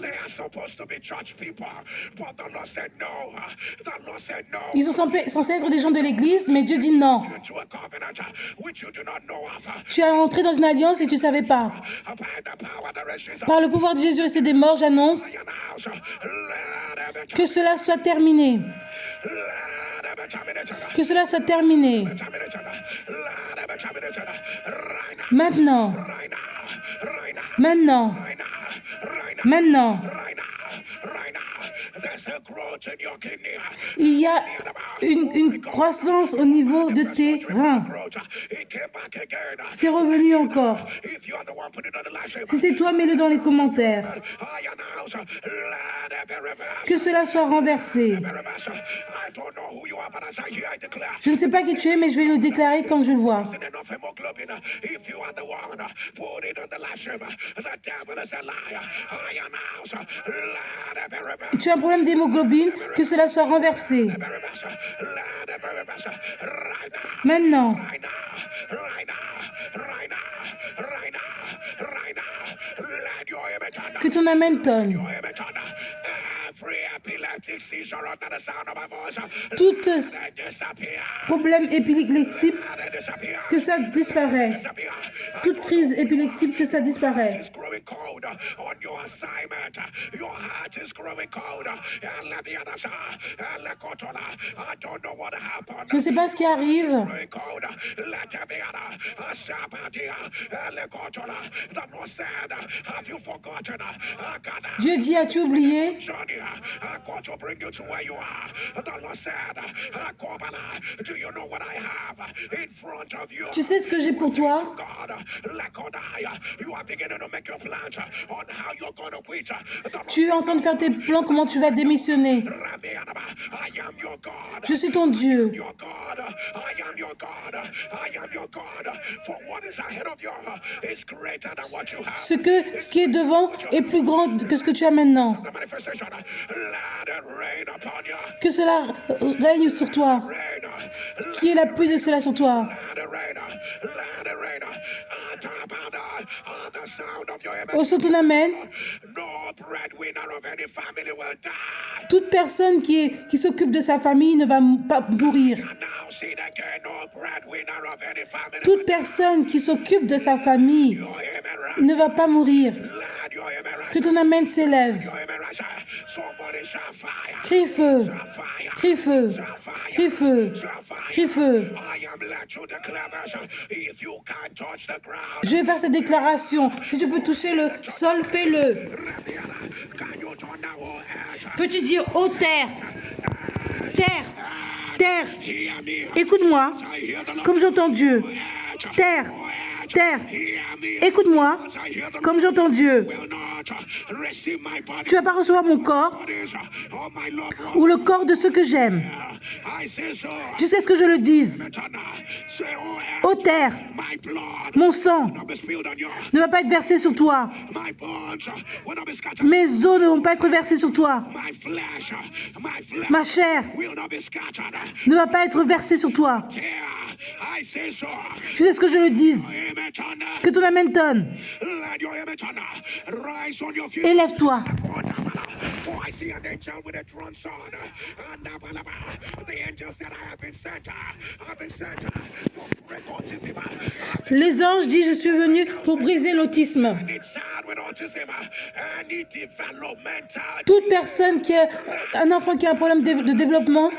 Ils sont censés être des gens de l'église, mais Dieu dit non. Tu as entré dans une alliance et tu ne savais pas. Par le pouvoir de Jésus et des morts, j'annonce que cela soit terminé. Que cela soit terminé. Maintenant. Maintenant. Maintenant. Il y a une croissance au niveau de tes reins. C'est revenu encore. Si c'est toi, mets-le dans les commentaires. Que cela soit renversé. Je ne sais pas qui tu es, mais je vais le déclarer quand je le vois. Tu as un problème d'hémoglobine, que cela soit renversé. Maintenant. Que ton amen tonne. Tout problème épileptique, que ça disparaît. Toute crise épileptique, que ça disparaît. Je ne sais pas ce qui arrive. Dieu dit, as-tu oublié? Tu sais ce que j'ai pour toi? Tu es en train de faire tes plans, comment tu vas démissionner. Je suis ton Dieu. Ce qui est devant est plus grand que ce que tu as maintenant. Que cela règne sur toi. Qui est la pluie de cela sur toi? Au son ton amen. Toute personne qui s'occupe de sa famille ne va pas mourir. Toute personne qui s'occupe de sa famille ne va pas mourir. Que ton amen s'élève. Crie feu. Crie feu. Crie feu. Crie feu. Je vais faire cette déclaration. Si tu peux toucher le sol, fais-le. Peux-tu dire, ô terre, terre, terre, écoute-moi, comme j'entends Dieu. Terre, terre, écoute-moi, comme j'entends Dieu. Tu ne vas pas recevoir mon corps ou le corps de ceux que j'aime. Jusqu'à ce que je le dise. Ô terre, mon sang ne va pas être versé sur toi. Mes os ne vont pas être versés sur toi. Ma chair ne va pas être versée sur toi. Jusqu'à ce que je le dise. Que ton amen tonne. Élève-toi. For I see an angel with a drawn sword. The angel said, I have been sent. I've been sent to break autism. Les anges disent, je suis venu pour briser l'autisme. Any child with autism, any developmental, Toute personne qui a un enfant qui a un problème de développement,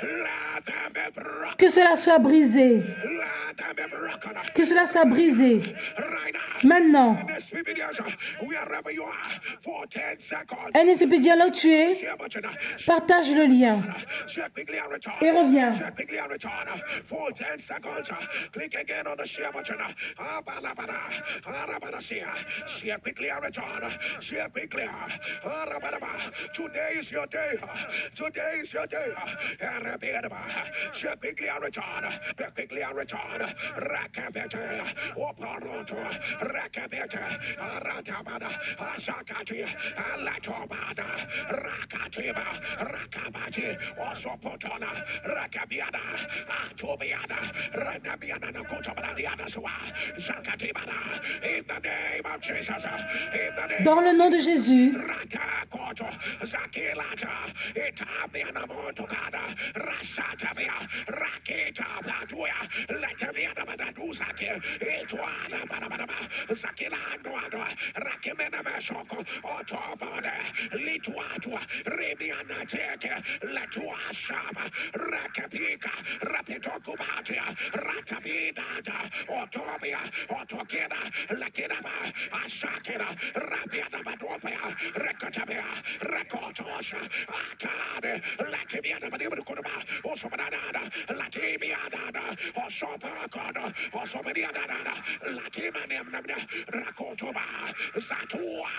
let them be broken. que cela soit brisé. Let them be broken. Que cela soit brisé. Right now. Maintenant, Next few videos, wherever you are, for 10 seconds. un expédient là où tu es, Share button. partage le lien Share quickly and return. et reviens. Share quickly and return. For 10 seconds. Click again on the share button. Share quickly and return. Share quickly. Today is your day. Today is your day. Share quickly and return. Share quickly and return. Rakabete. Oparoto. Rakabete. Aratabada. Asakati. Alatobada. Rakatiba. Rakabati. Osopotona. Rakabiada. Atobiada. Ranabiana. Nakotabadiana. Zakatibada. In the name of Jesus. In the name Dans le nom de Jésus, Rakakoto. Zakilata. Itabiana Motokada. Rasatabia. Raketa Batuya. Letabiana Badadusaki. Etuana Badabadaba. Zakilanduado. Rakimena Mashoko. Otobode. Lituatua. Remiana Teke. Letua Shaba. Rakapika. Rapitokubatia. Ratabinada. Otobia. Otokina. Lakinaba. Ashakina. Rabiana Badopia. Rekotabia. Rekotosha. Atade. Latibiana Badibrukuba. Osobanada. Latibiana. Osopakona. Osobaniana. Latimanamna. Rakotoba. Zatua.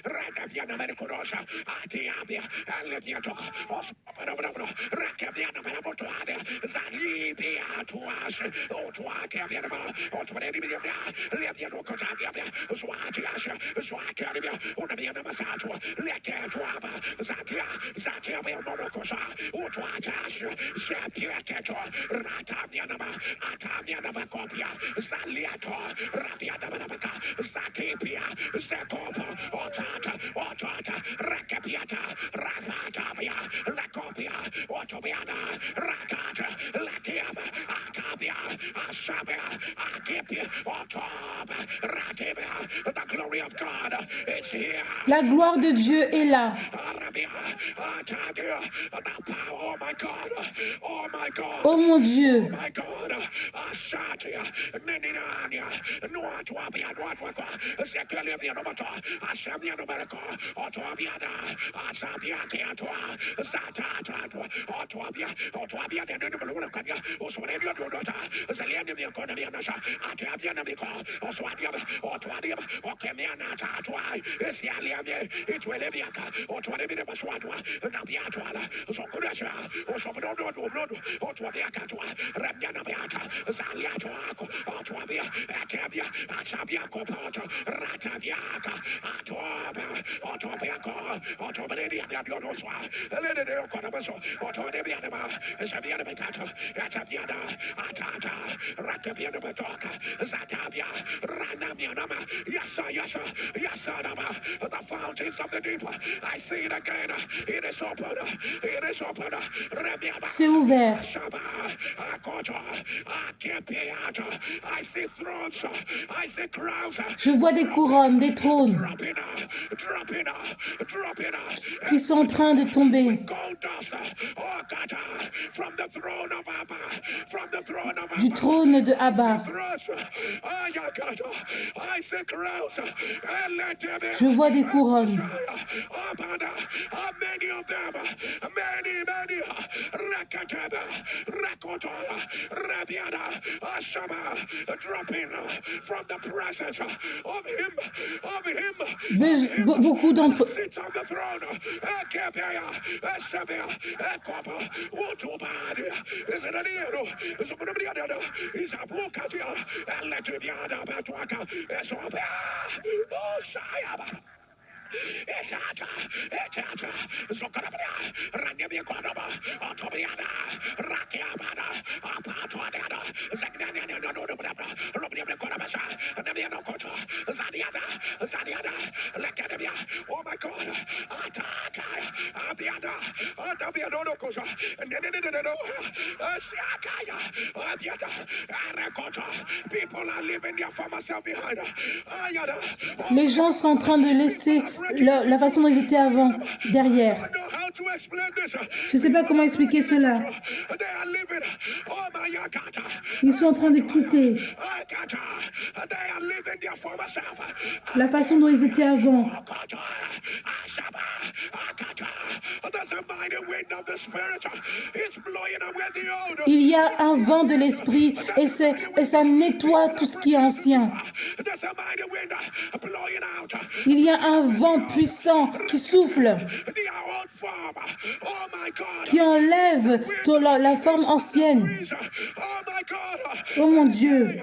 Radabiana Merikurosa. Atiabia. Aleviatoka. Osobanabra. Rakabiana Marabotuade. Zalibia Tuas. Otuakabiana. Otuanibia. Leviano Kotavia. Swatiasha. Swakaribia. Unabiana Masatua. Lekatuaba. Zakia. Zakia Monokosa. Utuatasha. Shapiaketo. Ratabianaba. Atabianaba Copia. Zaliato. Rabianabaka. Zatipia. Zekopo. Otata. Otata. Rakapiata. Rapatabia. Lakopia. Otobiana. Rakata. Latiaba. Atabia. Asabia. Akipia. Otoba. Ratibia. The glory of God is here. la gloire de Dieu est là. Arabia. Atadia. The power. Oh my God. Oh my God. Oh mon Dieu, My God, Ashatia, Ninania, Nuatuabia, Nuatuaka, Sekalibia Nomata, Ashamia Nomerico, Otuabiana, Asabia Kiatua, Zatata, Otuabia, Otuabia, the Numericania, Oswania Donata, Zeliania Economia Nasha, Atabiana Mico, Oswadia, Otuadia, Okemiana Tatua, Esialia, Itueleviaka, Otuanimina Baswadua, Nabiatuala, Sokurasha, Osomodo, Otuabiakatua, Ramiana Beata, Zaliatoaco, Otuabia, Atabia, Asabia Copoto, Ratabiaka, Atoba, Otobiaco, Otobadia, Yonoswa, Elena Conabaso, Otobianama, Sabiana Becato, Atabiana, Atata, Ratabiana Batoka, Zatabia, Ranamianama, Yasa, Yasa, Yasanama, the fountains of the deep. I see it again. It is open. It is open. Ramiana. c'est ouvert. I see thrones. I see crowns. Je vois des couronnes, des trônes qui sont en train de tomber. Gold dust. Oh God. From the throne of Abba. From the throne of Du Abba. trône de Abba, I see crowns. je vois des couronnes. Many of them. Many. Rakataba. Rakota. Rabiana. Ashaba. Dropping from the presence of him. Beaucoup d'entre Sits on the throne. Ekepea. Esabia. Ekopa. Utubadi. Is it an hero? Is it a Is a Pukatia. Eletibiana Batuaka. Esobia. Oh, Shayaba. Etata, Zokarabia, Ranabia Kodaba, Otobiana, Rakiabana, Apatuana, Zagnana, Robia Kodabasa, Nabiano Koto, Zadiana, Lakadabia. Oh my God, Ata, People are leaving their former self behind. Les gens sont en train de laisser la façon dont ils étaient avant, derrière. Je ne sais pas comment expliquer cela. Ils sont en train de quitter la façon dont ils étaient avant. Il y a un vent de l'esprit et ça nettoie tout ce qui est ancien. Il y a un vent puissant qui souffle, qui enlève la forme ancienne. Oh mon Dieu!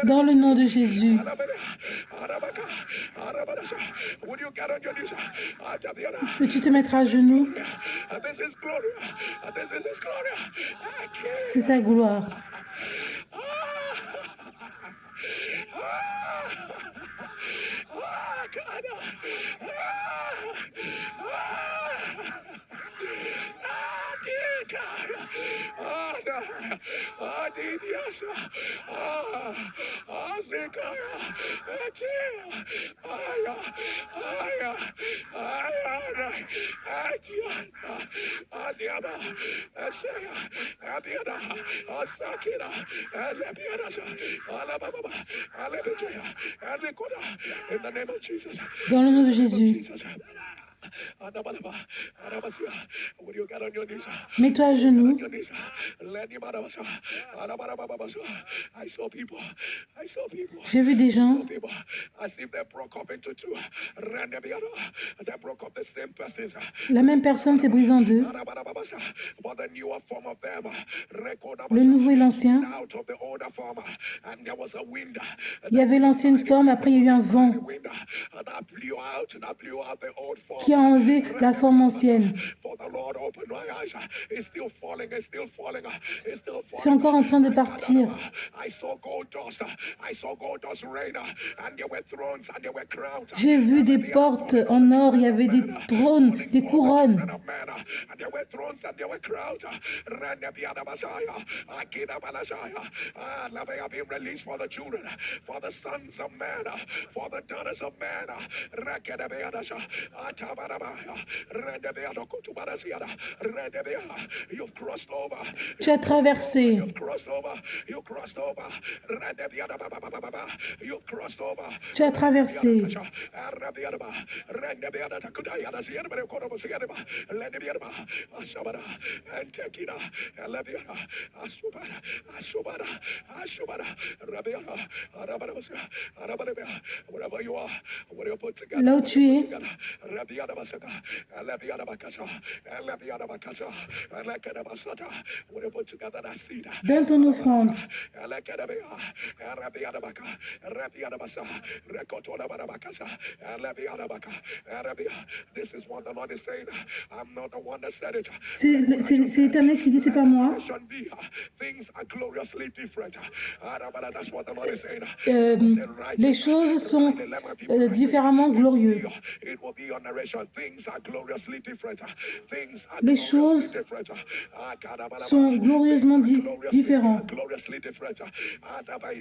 Dans le nom de Jésus, peux-tu te mettre à genoux? C'est sa gloire. Dans le nom de Jésus. Mets-toi à genoux. J'ai vu des gens la même personne s'est brisée en deux. Le nouveau et l'ancien. Il y avait l'ancienne forme, après il y a eu un vent qui a enlevé la forme ancienne. C'est encore en train de partir. J'ai vu des portes en or, il y avait des trônes, des couronnes. Tu as traversé. Tu as traversé. Là où tu es, We put together that seed. Donne ton offrande. This is what the Lord is saying. I'm not the one that said it. C'est l'Éternel qui dit, c'est pas moi. Things are gloriously different. That's what the Lord is saying. Les choses sont différemment glorieuses. It will be your narration. Things are gloriously different. Things are Les choses sont glorieusement différentes. gloriously different.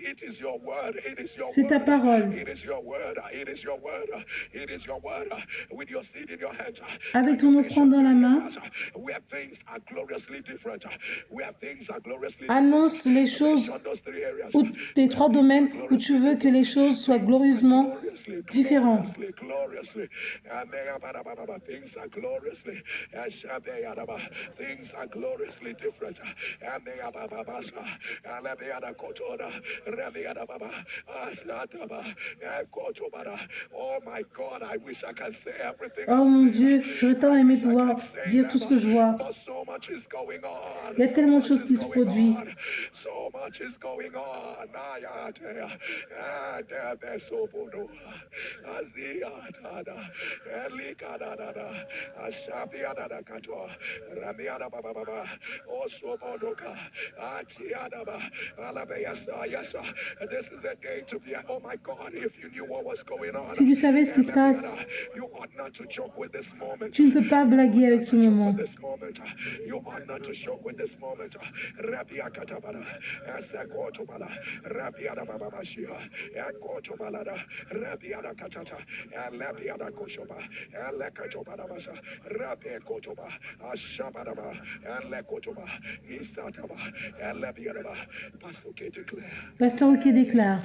It is your word. It is your C'est ta parole. It is your word. It is your word. It is your word. With your seed in your hand. Avec ton offrande dans la main, Where things are gloriously different. Where things are gloriously annonce les choses ou tes 3 domaines où tu veux que les choses soient glorieusement différentes. Gloriously. Things are gloriously. Things are gloriously different. Oh my God, I wish I could say everything. Oh mon Dieu, j'aurais tant aimé pouvoir dire tout ce que je vois. Il y a tellement de choses qui se produisent. So much is going on. This is a day to be. Oh my God, if you knew what was going on. Si tu savais ce qui se passe, You ought not to joke with this moment. tu ne peux pas blaguer avec ce moment. You ought not to joke with this moment. Rabia katabara, Asakotobala, Rabia Babashia, Akotobalada, Rabia Katata, Alabia Koshoba, Alakatobarabasa, Rabia Kotoba, Ashabaraba, Alakotoba, Isataba, Alabiaraba. Pastor K declare. Pasteur qui déclare.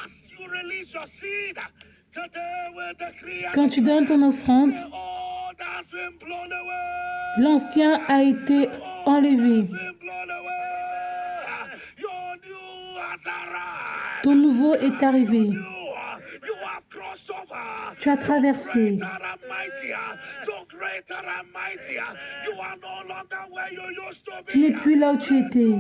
As you release your seed, Quand tu donnes ton offrande, l'ancien a été enlevé. Ton nouveau est arrivé. Tu as traversé. Tu n'es plus là où tu étais.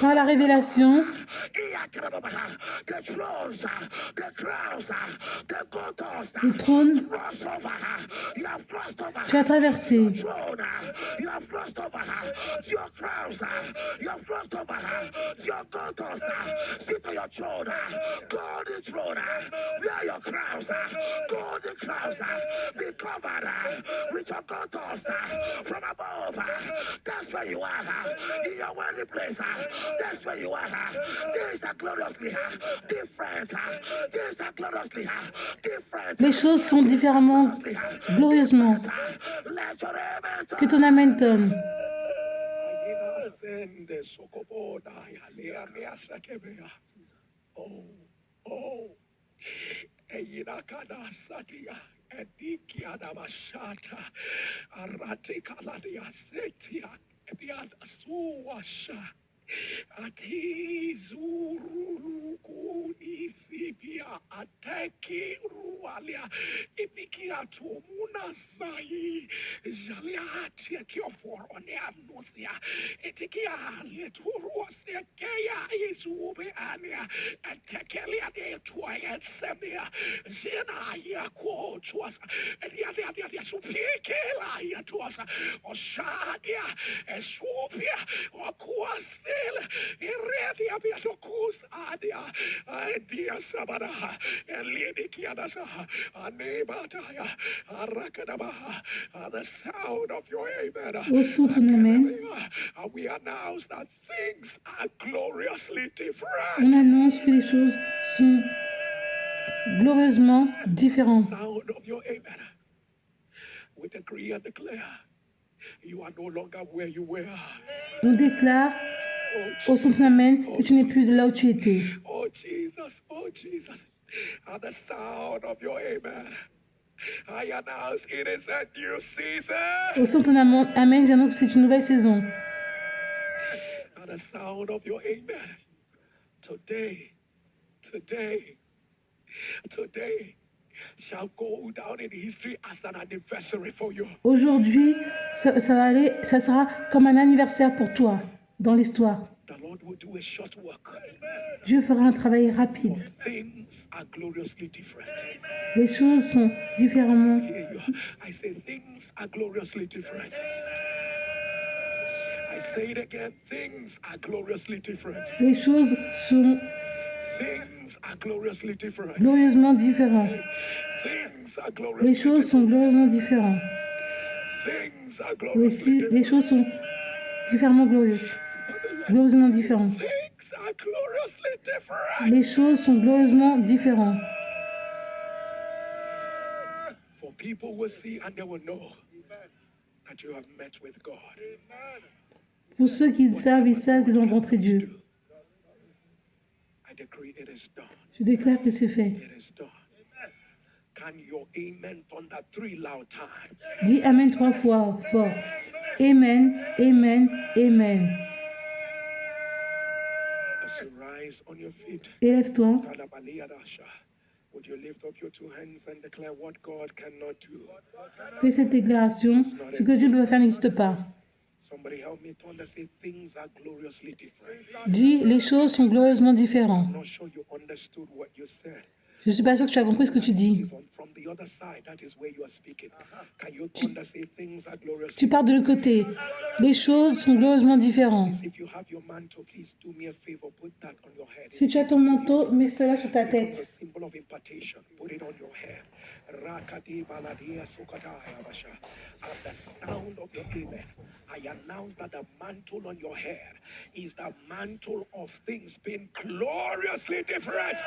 Par la révélation, le trône, tu as traversé. That's where you are. In your worthy place. That's where you are. Things are gloriously different. Things are gloriously different. Les choses sont différemment, glorieusement. Que ton amen tonne. Oh. Edikiada Mashata, Aratikaladia Setia, Ebiada Suwasha, Atizuru Kunisipia, Ateki Rualia, Ibikia Tumuna Sai, Jaliatia Kioforonia Lucia, Etikia Leturusia Kea Isubeania, and Tekelia de Twayet Semia, Zena Yako to us, and Yadia Supikela to us, Oshadia, Eswa The sound of your amen. Au son ton amen. We announce that things are gloriously On different. annonce que les choses sont glorieusement différentes. Sound of your amen. We decree and declare you are no longer where you were. On déclare au son de ton amen que tu n'es plus de là où tu étais. Oh Jesus, oh Jesus. At the sound of your amen, I announce it is a new season. Au son de ton amen, j'annonce que c'est une nouvelle saison. At the sound of your amen, today shall go down in history as an anniversary for you. Aujourd'hui, ça sera comme un anniversaire pour toi dans l'histoire. The Lord will do a short work. Dieu fera un travail rapide. Things are gloriously different. Les choses sont différemment. Hear you. I say things are gloriously different. I say it again. Things are gloriously different. Les choses sont Things are gloriously different. glorieusement différentes. Things are Les gloriously choses sont glorieusement différentes. Things are gloriously Les different. choses sont différemment glorieuses. Glorieusement différentes. Things are gloriously different. Les choses sont glorieusement différentes. For people will see and they will know that you have met with God. Pour ceux qui savent, ils savent qu'ils ont rencontré Dieu. I decree it is done. Je déclare que c'est fait. It is done. Can your amen thunder 3 loud times? Dis Amen 3 fois fort. Amen, Amen, Amen. As you rise on your feet, Élève-toi. would you lift up your 2 hands and declare what God cannot do? Fais cette déclaration. Ce que Dieu ne peut faire n'existe pas. Somebody help me thunder, say things are gloriously different. Dis, les choses sont glorieusement différentes. I'm not sure you understood what you said. Je ne suis pas sûr que tu as compris ce que tu dis. From the other side, that is where you are speaking. Can you thunder, say things are gloriously Tu pars de l'autre côté. Les choses sont glorieusement différentes. If you have your mantle, please do me a favor, put that on your head. Si tu as ton manteau, mets cela sur ta The tête. symbol of impartation, put it on your head. Rakati baladia sukataya basha. At the sound of your amen, I announce that the mantle on your head is the mantle of things being gloriously different.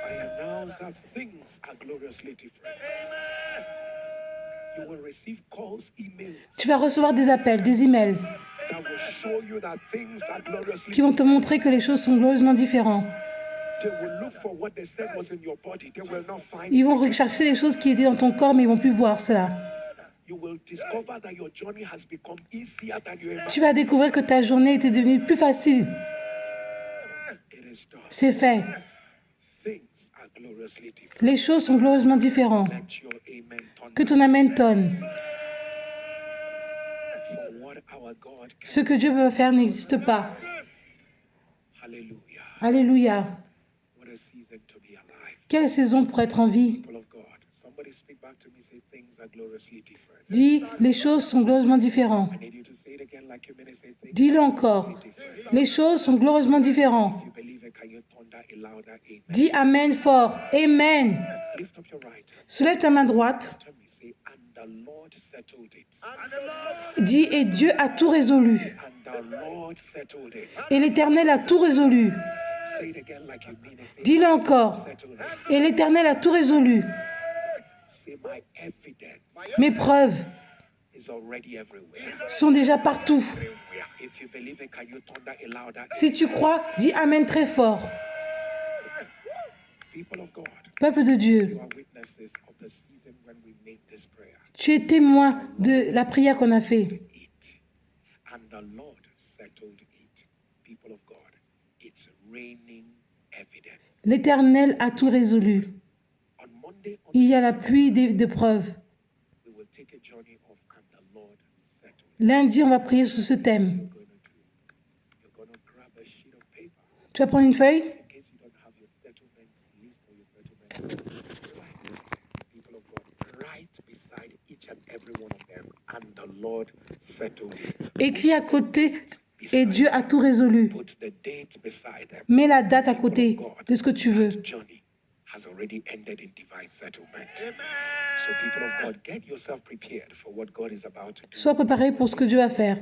I announce that things are gloriously different. You will receive calls, emails Tu vas recevoir des appels, des emails that will show you that things are gloriously qui vont te montrer que les choses sont glorieusement différentes. They will look for what they said was in your body. They will not find Ils vont it. rechercher les choses qui étaient dans ton corps, mais ils ne vont plus voir cela. You will discover that your journey has become easier than you imagined. Tu vas découvrir que ta journée était devenue plus facile. It is done. C'est fait. Things are gloriously different. Les choses sont glorieusement différentes. Let your amen thunder. Que ton amen tonne. For what our God can. Ce que Dieu peut faire n'existe pas. Hallelujah. Alléluia. What a season to be alive. Quelle saison pour être en vie. People of God. Somebody speak back to me. Say things are gloriously different. Dis, les choses sont glorieusement différentes. I need you to say it again like you mean it. Say things Dis-le encore. Les choses sont glorieusement différentes. you believe it. Can you thunder a louder amen? Dis Amen fort. Amen. Lift up your right. Soulève ta main droite. Tell me. Say, and the Lord settled it. Dis, et Dieu a tout résolu. And the Lord settled it. Et l'Éternel a tout résolu. Say it again like you mean it. Say, Dis-le encore. settled it. Et l'Éternel a tout résolu. Say, my evidence Mes preuves is already everywhere. sont déjà partout. If you believe it, can you thunder a louder? Si tu crois, dis Amen très fort. People of God, Peuple de Dieu, you are witnesses of the season when we made this prayer. tu es témoin de la prière qu'on a faite. It. And the Lord settled it. People of God, it's raining evidence. L'Éternel a tout résolu. On Monday, Il y a la pluie de preuves. we will take a journey of and the Lord settled. Lundi, on va prier sur ce thème. You're going to grab a sheet of paper. Tu vas prendre une feuille. In case you don't have your settlement list or your settlement, people of God, right beside it each and every one of them, and the Lord settled it. Écris à côté, et Dieu a tout résolu. Put the date beside them. Mets la date à côté de ce que tu veux. That journey has already ended in divine settlement. So people of God, get yourself prepared for what God is about to do. Sois préparé pour ce que Dieu va faire.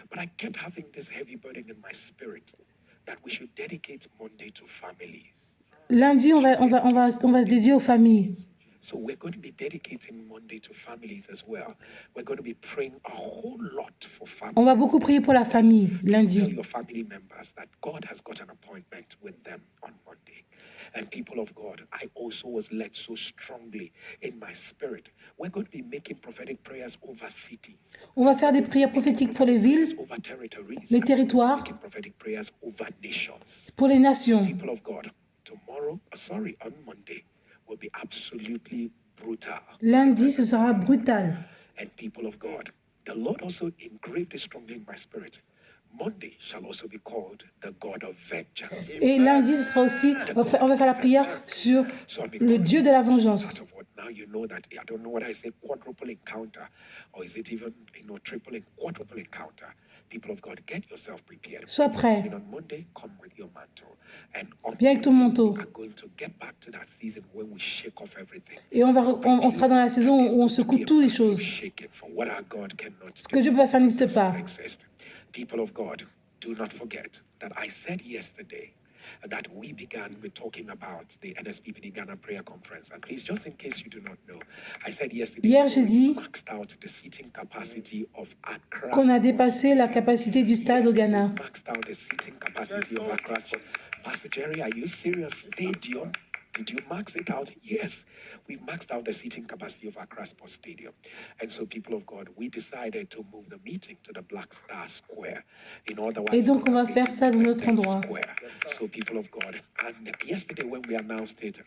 But I kept having this heavy burden in my spirit that we should dedicate Monday to families. Lundi, on va se dédier aux familles. So we're going to be dedicating Monday to families as well. We're going to be praying a whole lot for families. On va beaucoup prier pour la famille Tell lundi. your family members that God has got an appointment with them on Monday. And people of God, I also was led so strongly in my spirit. We're going to be making prophetic prayers over cities, On va faire des prières prophétiques pour les villes, over territories, les territoires, making prophetic prayers over nations. pour les nations. People of God, on Monday will be absolutely brutal. Lundi, ce sera brutal. And people of God, the Lord also engraved it strongly in my spirit. Monday shall also be called the God of vengeance. Et lundi, ce sera aussi, on va faire la prière sur le Dieu de la vengeance. Now you know that I don't know what I say, quadruple encounter, or is it even quadruple encounter? People of God, get yourself prepared. Sois prêt. And on Monday, come with your mantle. And on Viens avec ton manteau. we are going to get back to that season when we shake off everything. Et on sera dans la saison où on secoue toutes les choses. Shaken for what our God cannot Ce que Dieu peut pas faire n'existe pas. exist. People of God, do not forget that I said yesterday that we began with talking about the NSPPD Ghana Prayer Conference. And please, just in case you do not know, I said yesterday Hier, j'ai dit we maxed out the seating capacity of Accra. qu'on a dépassé la capacité du stade au Ghana. Maxed out the seating capacity of Accra. Pastor Jerry, are you serious? Stadium? Did you max it out? Yes, we maxed out the seating capacity of Accra Sports Stadium. And so, people of God, we decided to move the meeting to the Black Star Square. Et donc, on va faire ça dans notre endroit. So, people of God, and yesterday when we announced it,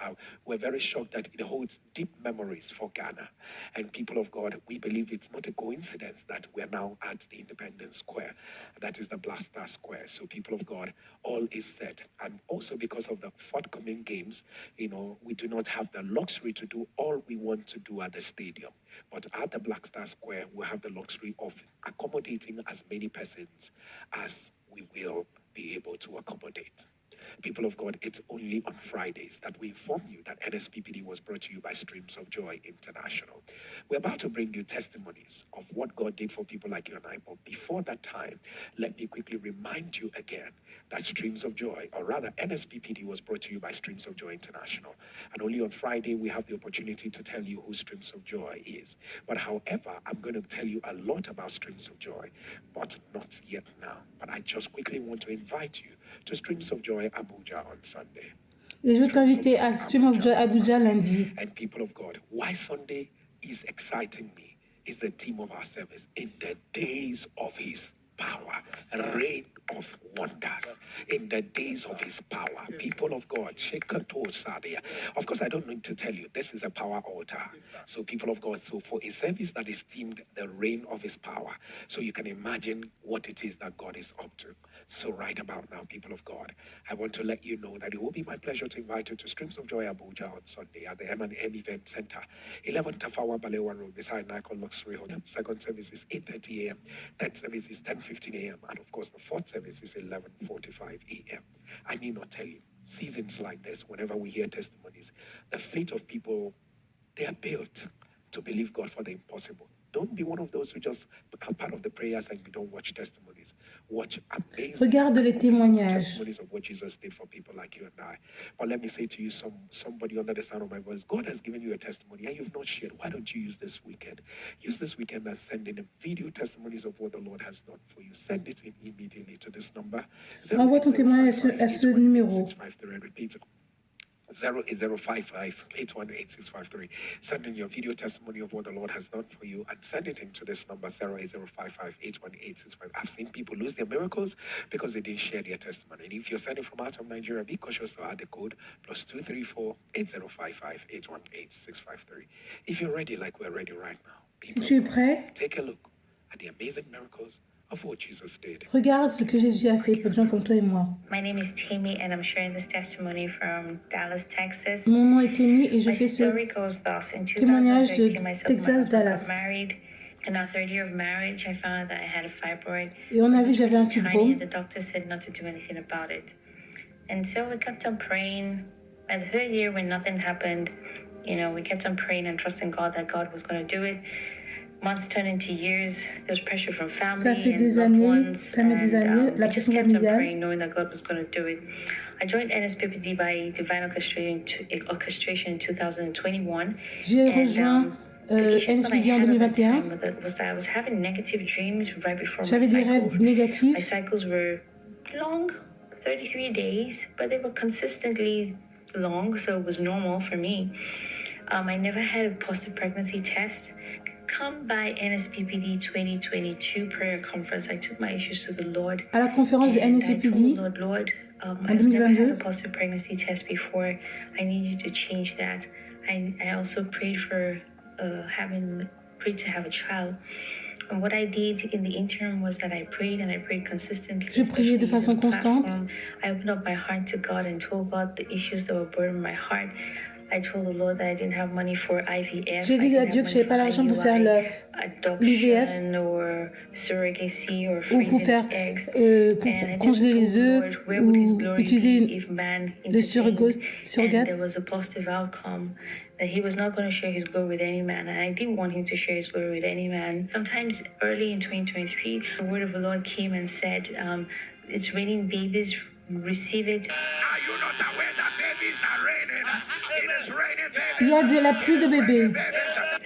we're very shocked that it holds deep memories for Ghana. And people of God, we believe it's not a coincidence that we're now at the Independence Square. That is the Black Star Square. So, people of God, all is set. And also because of the forthcoming games, we do not have the luxury to do all we want to do at the stadium. But at the Black Star Square, we have the luxury of accommodating as many persons as we will be able to accommodate. People of God, it's only on Fridays that we inform you that NSPPD was brought to you by Streams of Joy International. We're about to bring you testimonies of what God did for people like you and I. But before that time, let me quickly remind you again that Streams of Joy, or rather NSPPD, was brought to you by Streams of Joy International. And only on Friday, we have the opportunity to tell you who Streams of Joy is. But however, I'm going to tell you a lot about Streams of Joy, but not yet now. But I just quickly want to invite you to Streams of Joy Abuja on Sunday. Et je veux t'inviter à Stream of Joy Abuja lundi. And people of God, why Sunday is exciting me is the theme of our service. In the days of his power, reign of wonders. In the days of his power, people of God, of course, I don't need to tell you, this is a power altar. So people of God, so for a service that is themed the reign of his power, so you can imagine what it is that God is up to. So right about now, people of God, I want to let you know that it will be my pleasure to invite you to Streams of Joy Abuja on Sunday at the M&M Event Center, 11 Tafawa Balewa Road, beside Nikon Luxury Hotel. Second service is 8:30 a.m. Third service is 10:15 a.m. And of course, the fourth service is 11:45 a.m. I need not tell you, seasons like this, whenever we hear testimonies, the faith of people, they are built to believe God for the impossible. Don't be one of those who just are part of the prayers and you don't watch testimonies. Watch amazing Regarde les témoignages. testimonies of what Jesus did for people like you and I. But let me say to you, somebody under the sound of my voice, God has given you a testimony and you've not shared. Why don't you use this weekend? Use this weekend as sending a video testimonies of what the Lord has done for you. Send it in immediately to this number. Envoie ton témoignage à ce numéro. 653. Repeat it. 08055-818-653. Send in your video testimony of what the Lord has done for you and send it into this number 08055-818-653. I've seen people lose their miracles because they didn't share their testimony. And if you're sending from out of Nigeria, be cautious to add the code +234-8055-818-653. If you're ready, like we're ready right now, Si tu es prêt, take a look at the amazing miracles of what Jesus did. Regarde ce que Jésus a fait pour des gens comme toi et moi. My name is Tammy and I'm sharing this testimony from Dallas, Texas. Mon nom est Tammy et je My fais ce story goes thus. In témoignage de 2013, myself and my Texas, husband Dallas. got married. In our third year of marriage, I found out that I had a fibroid. Et on a vu que j'avais un Tiny, fibrome. and the doctor said not to do anything about it. And so we kept on praying. By the third year, when nothing happened, we kept on praying and trusting God that God was going to do it. Months turned into years. There was pressure from family Ça fait and des loved années, ones. ça met des années, la We just pression kept on familiale. praying, knowing that God was going to do it. I joined NSPPD by divine orchestration in 2021. J'ai rejoint NSPPD en 2021. J'avais des rêves My négatifs. cycles were long, 33 days, but they were consistently long, so it was normal for me. I never had a positive pregnancy test. Come by NSPPD 2022 prayer conference, I took my issues to the Lord. À la conférence de And I NSPPD, told the Lord, en I've never had 2022. a positive pregnancy test before. I need you to change that. I also prayed for prayed to have a child. And what I did in the interim was that I prayed and I prayed consistently. Je priais de façon constante. I opened up my heart to God and told God the issues that were burdening my heart. I told the Lord that I didn't have money for IVF. J'ai dit à Dieu que je n'avais pas l'argent pour faire l'IVF ou pour faire pour congeler les œufs ou utiliser le surrogate. There was a positive outcome that he was not going to share his glory with any man, and I didn't want him to share his glory with any man. Sometimes early in 2023, the word of the Lord came and said, "It's raining babies. Receive it." Are you not aware that babies are raining? It is raining babies. Il y a de la pluie de bébés.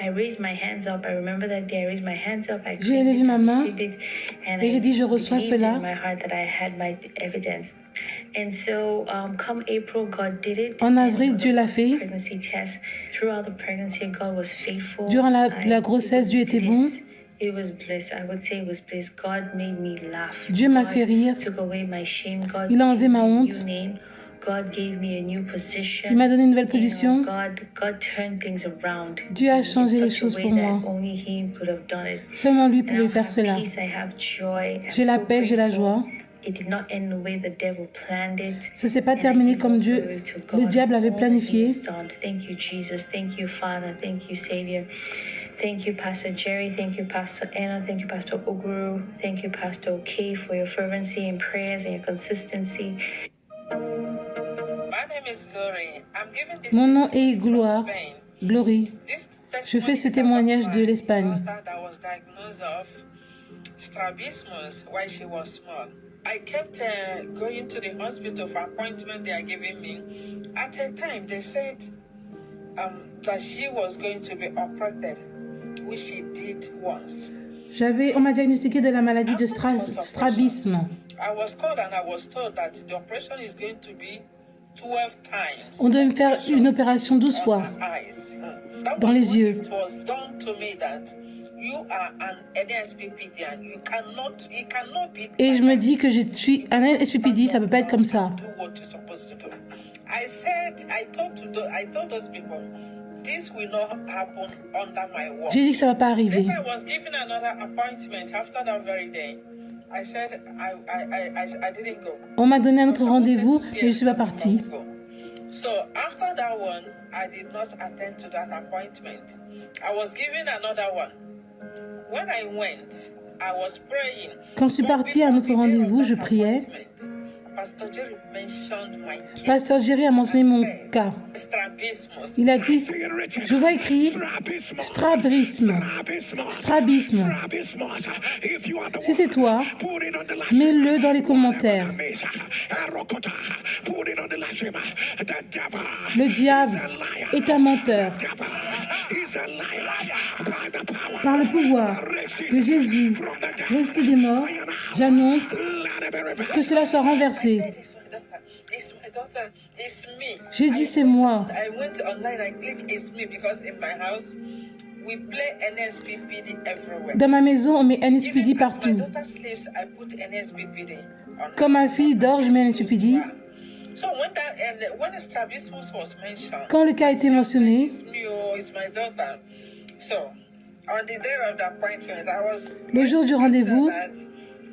I raised my hands up. I remember that day. I raised my hands up. I J'ai élevé ma main and et j'ai dit je reçois believed cela. in my heart that I had my evidence. And so, come April, God did it. En avril, Dieu l'a fait. Pregnancy test. Throughout the pregnancy, God was faithful. Durant la grossesse, Dieu était bon. It was bliss. I would say it was bliss. God made me laugh. Dieu m'a fait rire. Took away my shame. God Il a enlevé ma gave me a honte. new name. God gave me a new position. Il m'a donné une nouvelle position. God turned things around. Dieu a changé les choses pour moi. Only He could have done it. Seulement lui And pouvait I faire have cela. peace, I have joy. J'ai la paix, j'ai la joie. It did not end the way the devil planned it. Ça s'est pas terminé comme le diable avait planifié. Thank you, Jesus. Thank you, Father. Thank you, Savior. Thank you, Pastor Jerry. Thank you, Pastor Anna. Thank you, Pastor Oguru. Thank you, Pastor K, for your fervency in prayers and your consistency. My name is Glory. I'm giving this Mon nom testimony est from Gloire, Spain. Glory. This Je fais ce testimony témoignage is de about my l'Espagne. daughter that was diagnosed of strabismus while she was small. I kept going to the hospital for appointment they are giving me. At a time, they said that she was going to be operated, which she did once. On m'a diagnostiqué de la maladie de strabisme. I was called and I was told that the operation is going to be 12 times. On doit me faire une opération 12 fois dans les yeux. It was done to me that you are an NSPPD and it cannot be. Et je me dis que je suis un SPPD, ça peut pas être comme ça. Do what you're supposed to do. I told those people, this will not happen under my watch. J'ai dit que ça va pas arriver. Then I was given another appointment after that very day. I said I didn't go. On m'a donné un autre rendez-vous, mais je suis pas partie. So after that one, I did not attend to that appointment. I was given another one. When I went, I was praying. Quand je suis partie à un autre rendez-vous, je priais. Pasteur Jerry a mentionné mon cas. Il a dit, je vois écrit strabisme. Strabisme. Si c'est toi, mets-le dans les commentaires. Le diable est un menteur. Par le pouvoir de Jésus, ressuscité des morts, j'annonce que cela soit renversé. J'ai dit c'est moi. Dans ma maison, on met NSPPD partout. Quand ma fille dort, je mets NSPPD. Quand le cas a été mentionné, le jour du rendez-vous,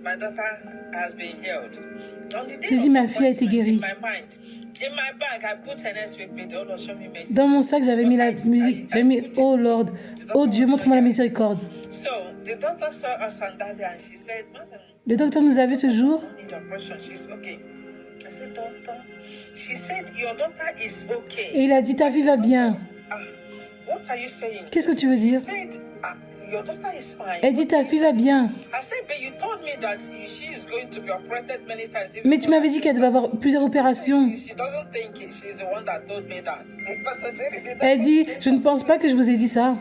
my daughter has been healed. On the day J'ai dit, of ma fille a été appointment, guérie. in my bag, I put an SPP. Oh Lord, show me mercy. Dans mon sac, j'avais mis la musique. J'avais mis, oh Lord, oh Dieu, montre-moi la miséricorde. So the doctor saw us on that day and she said, Madam, Le docteur nous a vus ce jour. I need operation. She's okay. I said, Doctor. She said, Your daughter is okay. Et il a dit, ta fille va bien. What are you saying? Qu'est-ce que tu veux dire? She said, Your daughter is fine. Elle dit, ta fille va bien. I said, but you told me that she is going to be operated many times. Mais tu m'avais dit qu'elle devait avoir plusieurs opérations. She doesn't think she's the one that told me that. Elle dit, je ne pense pas que je vous ai dit ça.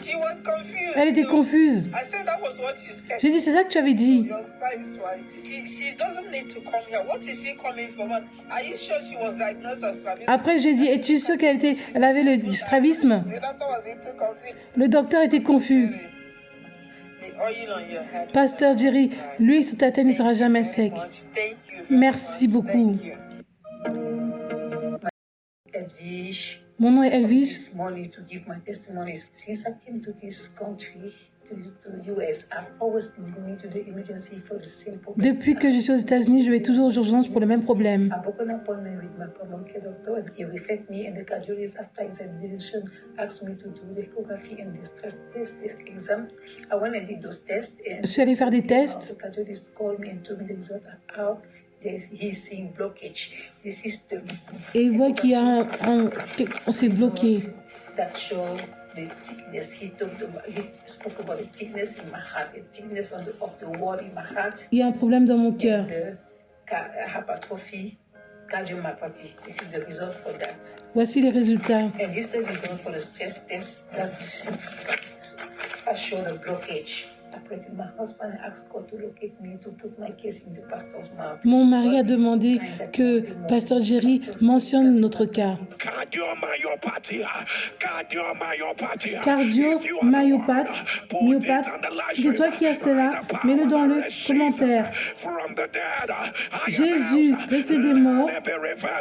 She was confused. Elle était confuse. I said that was what you said. J'ai dit, c'est ça que tu avais dit. Your daughter is fine. She doesn't need to come here. What is she coming for? Are you sure she was diagnosed as strabismus? Après, j'ai dit, es-tu sûr elle avait le strabisme? The doctor was into confused. Le docteur était confus. The oil on your head. Pasteur Jerry, l'huile sur ta tête ne sera jamais sec. Thank you very Merci much. beaucoup. Thank you. Edwige, Mon nom est Elvige. this morning to give my testimonies. Since I came to this country, to US, I've always been going to the emergency for the same problem. Depuis que je suis aux États-Unis, je vais toujours aux urgences pour le même problème. I booked an appointment with my primary care doctor and he referred me and the cardiologist after examination asked me to do the echography and the stress test exam. I went and did those tests and Je suis allée faire des tests. the cardiologist called me and told me the result are out. He's seeing blockage. This is the Et il voit qu'il y a on s'est bloqué. that show the thickness. He spoke about the thickness in my heart, the thickness of the wall in my heart, Il y a un problème dans mon cœur. the hypertrophy, cardiomyopathy. This is the result for that. Voici les résultats. And this is the result for the stress test that show the blockage. I prayed with my husband and asked God to locate me to put my case in the pastor's mouth. Mon mari a demandé que Pasteur Jerry mentionne notre cas. Cardiomyopathe, myopathe, si c'est toi qui as cela, mets-le dans le commentaire. Jésus, resté des morts,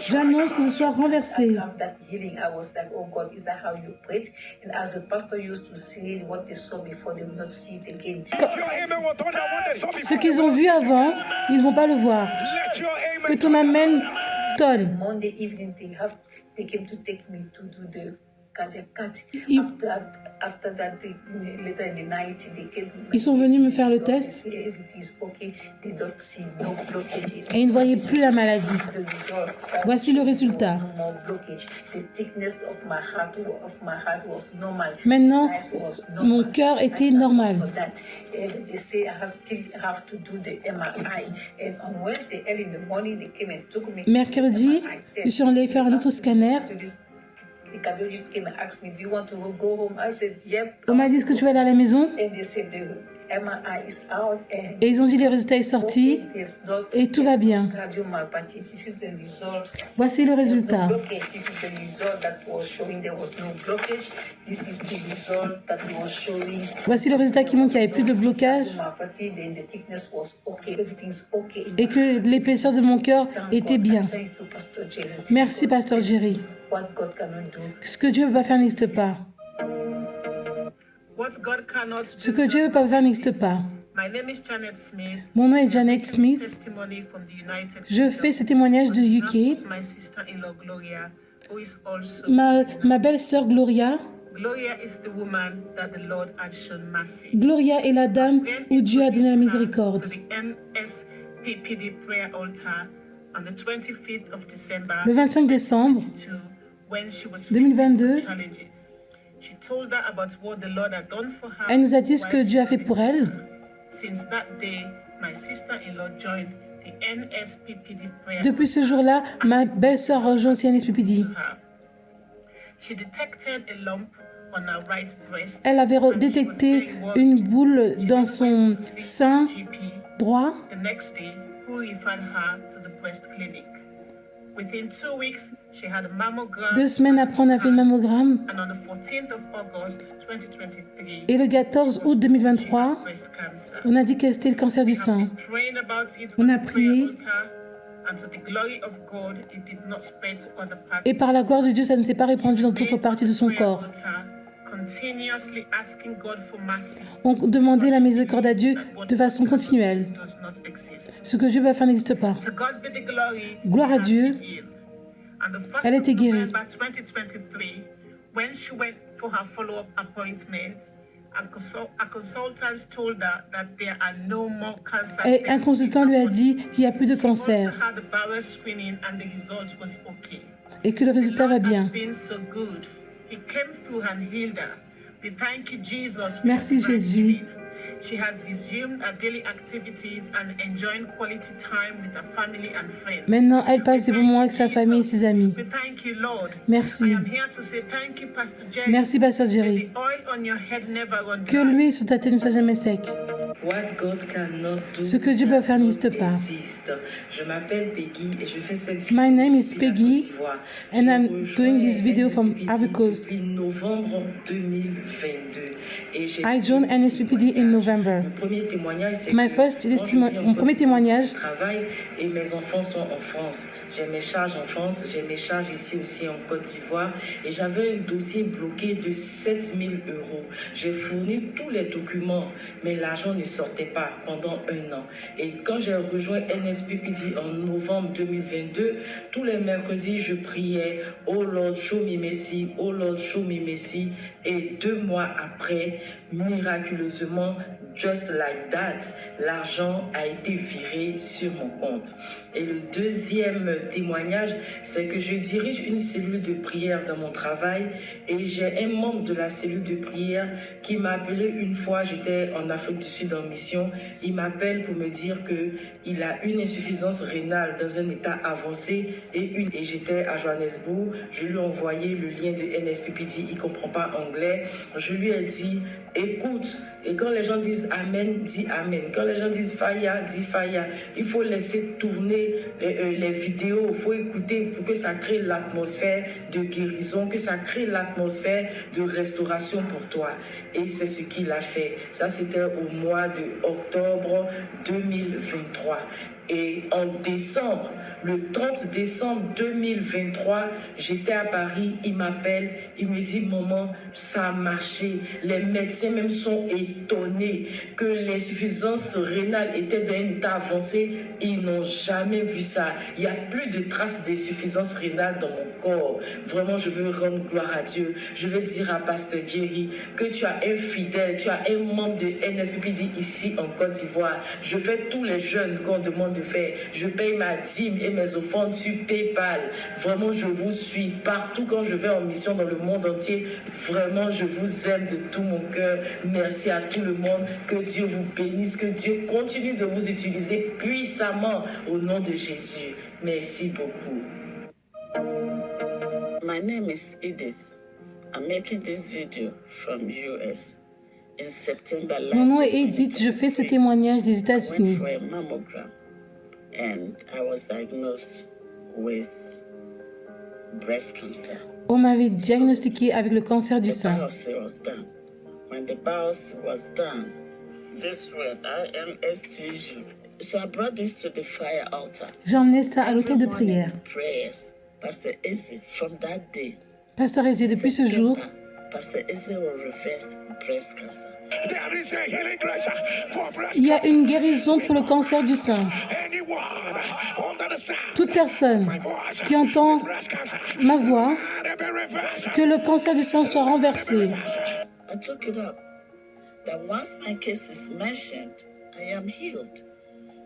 j'annonce que ce soit renversé. After that healing, I was like, oh God, is that how you prayed? And as the pastor used to say what they saw before, they will not see it again. Ce qu'ils ont vu avant, ils ne vont pas le voir. Que ton amen tonne. Monday evening, they came to take me to do the cardiac cut. After that, later in the night, they came. Ils sont venus me faire le test Everything is okay. They don't see no blockage. et ils ne voyaient plus la maladie. The result. Voici le résultat. No more blockage. The thickness of my heart was normal. Maintenant, The size was normal. mon cœur était normal. For that, they say I still have to do the MRI. And on Wednesday, early in the morning, they came and took me. Mercredi, je suis allée faire un autre scanner. The cardiologist came and asked me, "Do you want to go home?" I said, "Yep." On m'a dit, est-ce que tu vas aller à la maison? And they said the MRI is out and Et ils ont dit, les résultats sont sortis there's not et tout va bien. cardiomyopathy. This is the result. Voici le No résultat. blockage. This is the result that was showing there was no blockage. This is the result that was showing Voici le résultat qui montre qu'il n'y avait plus de blocage cardiomyopathy. Then the thickness was okay. Everything's okay. et que l'épaisseur de mon cœur était bien. Thank you, Pastor Jerry. Merci, Pasteur Jerry. What God cannot do. Ce que Dieu ne peut pas faire n'existe pas. What God cannot Ce do. que Dieu ne peut pas faire n'existe pas. My name is Janet Smith. Mon nom est Janet Smith. Testimony from the United Je fais ce témoignage de UK. My sister-in-law Gloria, who is also Ma belle-sœur Gloria. Gloria is the woman that the Lord had shown mercy. Gloria est la dame où Dieu a donné la To miséricorde. the NSPPD prayer altar on the 25th of December Le 25 décembre 2022, when she was 2022, facing some challenges. She told her about what the Lord had done for her. elle nous a dit ce que while Dieu a she fait was pour with elle. her. Since that day, my sister-in-law joined the NSPPD prayer Depuis ce jour-là, ma belle-sœur a rejoint aussi NSPPD. her. She detected a lump on her right breast. Elle avait and she was détecté very worried. une boule She dans then son went to see sein GP droit. the next day, who referred her to the breast clinic. Within 2 weeks, she had a mammogram. 2 semaines après, on a fait le mammogramme. And on the 14th of August 2023, Et le 14 août 2023, breast cancer. on a dit que c'était le cancer du We have sein. been praying about it On a on the prayer prié. altar, and to the glory of God, it did not spread to other parts. Et par la gloire de Dieu, ça ne s'est pas répandu dans d'autres parties de son corps. continuously asking God for mercy. On demandait la miséricorde à Dieu de façon continuelle. Does not exist. Ce que Dieu va faire n'existe pas. To God be the glory. Gloire à She has Dieu. been healed. And the 1st Elle était of guérie. November 2023, when she went for her follow-up appointment, a consultant told her that there are no more cancer Et un cells consultant in lui her a body. dit qu'il n'y a plus de She also cancer had the bowel screening and the result was okay. et que le résultat va bien. Been so good. He came through and healed her. We thank you, Jesus. for Merci, divine Jésus. healing. She has resumed her daily activities and enjoying quality time with her family and friends. Maintenant, elle passe des bons moments avec sa famille et ses amis. We thank you, Lord. Merci. I am here to say thank you, Pastor Jerry. Merci, Pasteur May Jerry. the oil on your head never run Que dry. l'huile sur ta tête ne soit jamais sec. What God cannot do, Ce que Dieu peut faire n'existe pas. existe. Je m'appelle Peggy et je fais cette My vidéo name is depuis la Peggy, Côte d'Ivoire. and J'ai I'm rejoint doing this video from NSPPD Ivory Coast. depuis novembre 2022. Et j'ai I joined NSPPD in November. Mon premier témoignage, c'est My que first moi, je testimony- vis en mon Côte premier d'Ivoire, témoignage. je travaille et mes enfants sont en France. J'ai mes charges en France, j'ai mes charges ici aussi en Côte d'Ivoire. Et j'avais un dossier bloqué de 7 000 €. J'ai fourni tous les documents, mais l'argent ne sortait pas pendant un an. Et quand j'ai rejoint NSPPD en novembre 2022, tous les mercredis, je priais « Oh Lord, show me mercy, oh Lord, show me mercy ». Et 2 mois après, miraculeusement, just like that, l'argent a été viré sur mon compte. Et le deuxième témoignage, c'est que je dirige une cellule de prière dans mon travail et j'ai un membre de la cellule de prière qui m'a appelé une fois, j'étais en Afrique du Sud en mission, il m'appelle pour me dire qu'il a une insuffisance rénale dans un état avancé et j'étais à Johannesburg, je lui ai envoyé le lien de NSPPD, il ne comprend pas anglais, je lui ai dit écoute, et quand les gens disent Amen, dis Amen, quand les gens disent Faya, dis Faya, il faut laisser tourner les vidéos, il faut écouter pour que ça crée l'atmosphère de guérison, que ça crée l'atmosphère de restauration pour toi. Et c'est ce qu'il a fait. Ça, c'était au mois d'octobre 2023. Et en décembre, le 30 décembre 2023, j'étais à Paris, il m'appelle, il me dit « Maman, ça a marché ». Les médecins même sont étonnés que l'insuffisance rénale était dans un état avancé. Ils n'ont jamais vu ça. Il n'y a plus de traces d'insuffisance rénale dans mon corps. Vraiment, je veux rendre gloire à Dieu. Je veux dire à Pasteur Jerry que tu as un fidèle, tu as un membre de NSPPD ici en Côte d'Ivoire. Je fais tous les jeûnes qu'on demande de faire. Je paye ma dîme et mes offrandes sur PayPal. Vraiment, je vous suis partout quand je vais en mission dans le monde entier. Vraiment, je vous aime de tout mon cœur. Merci à tout le monde. Que Dieu vous bénisse. Que Dieu continue de vous utiliser puissamment au nom de Jésus. Merci beaucoup. My name is Edith. I'm making this video from US. In September last Mon nom est Edith, je fais ce témoignage des I États-Unis. went for a mammogram and I was diagnosed with breast cancer. On m'avait diagnostiqué avec le cancer du The sein. biopsy was done. When the biopsy was done, this word IMSTG. So I brought this to the fire altar. J'ai emmené ça à l'hôtel de Every morning, prière. prayers. Pastor Izzy, from that day, Pasteur Ezé, depuis ce jour, Pastor Izzy will reverse breast cancer. There is a healing grace for breast il y a une guérison pour le cancer du sein. anyone under the sound. Toute personne My voice, qui entend breast cancer, ma voix, let it be reversed. que le cancer du sein soit renversé. I took it up that once my case is mentioned, I am healed.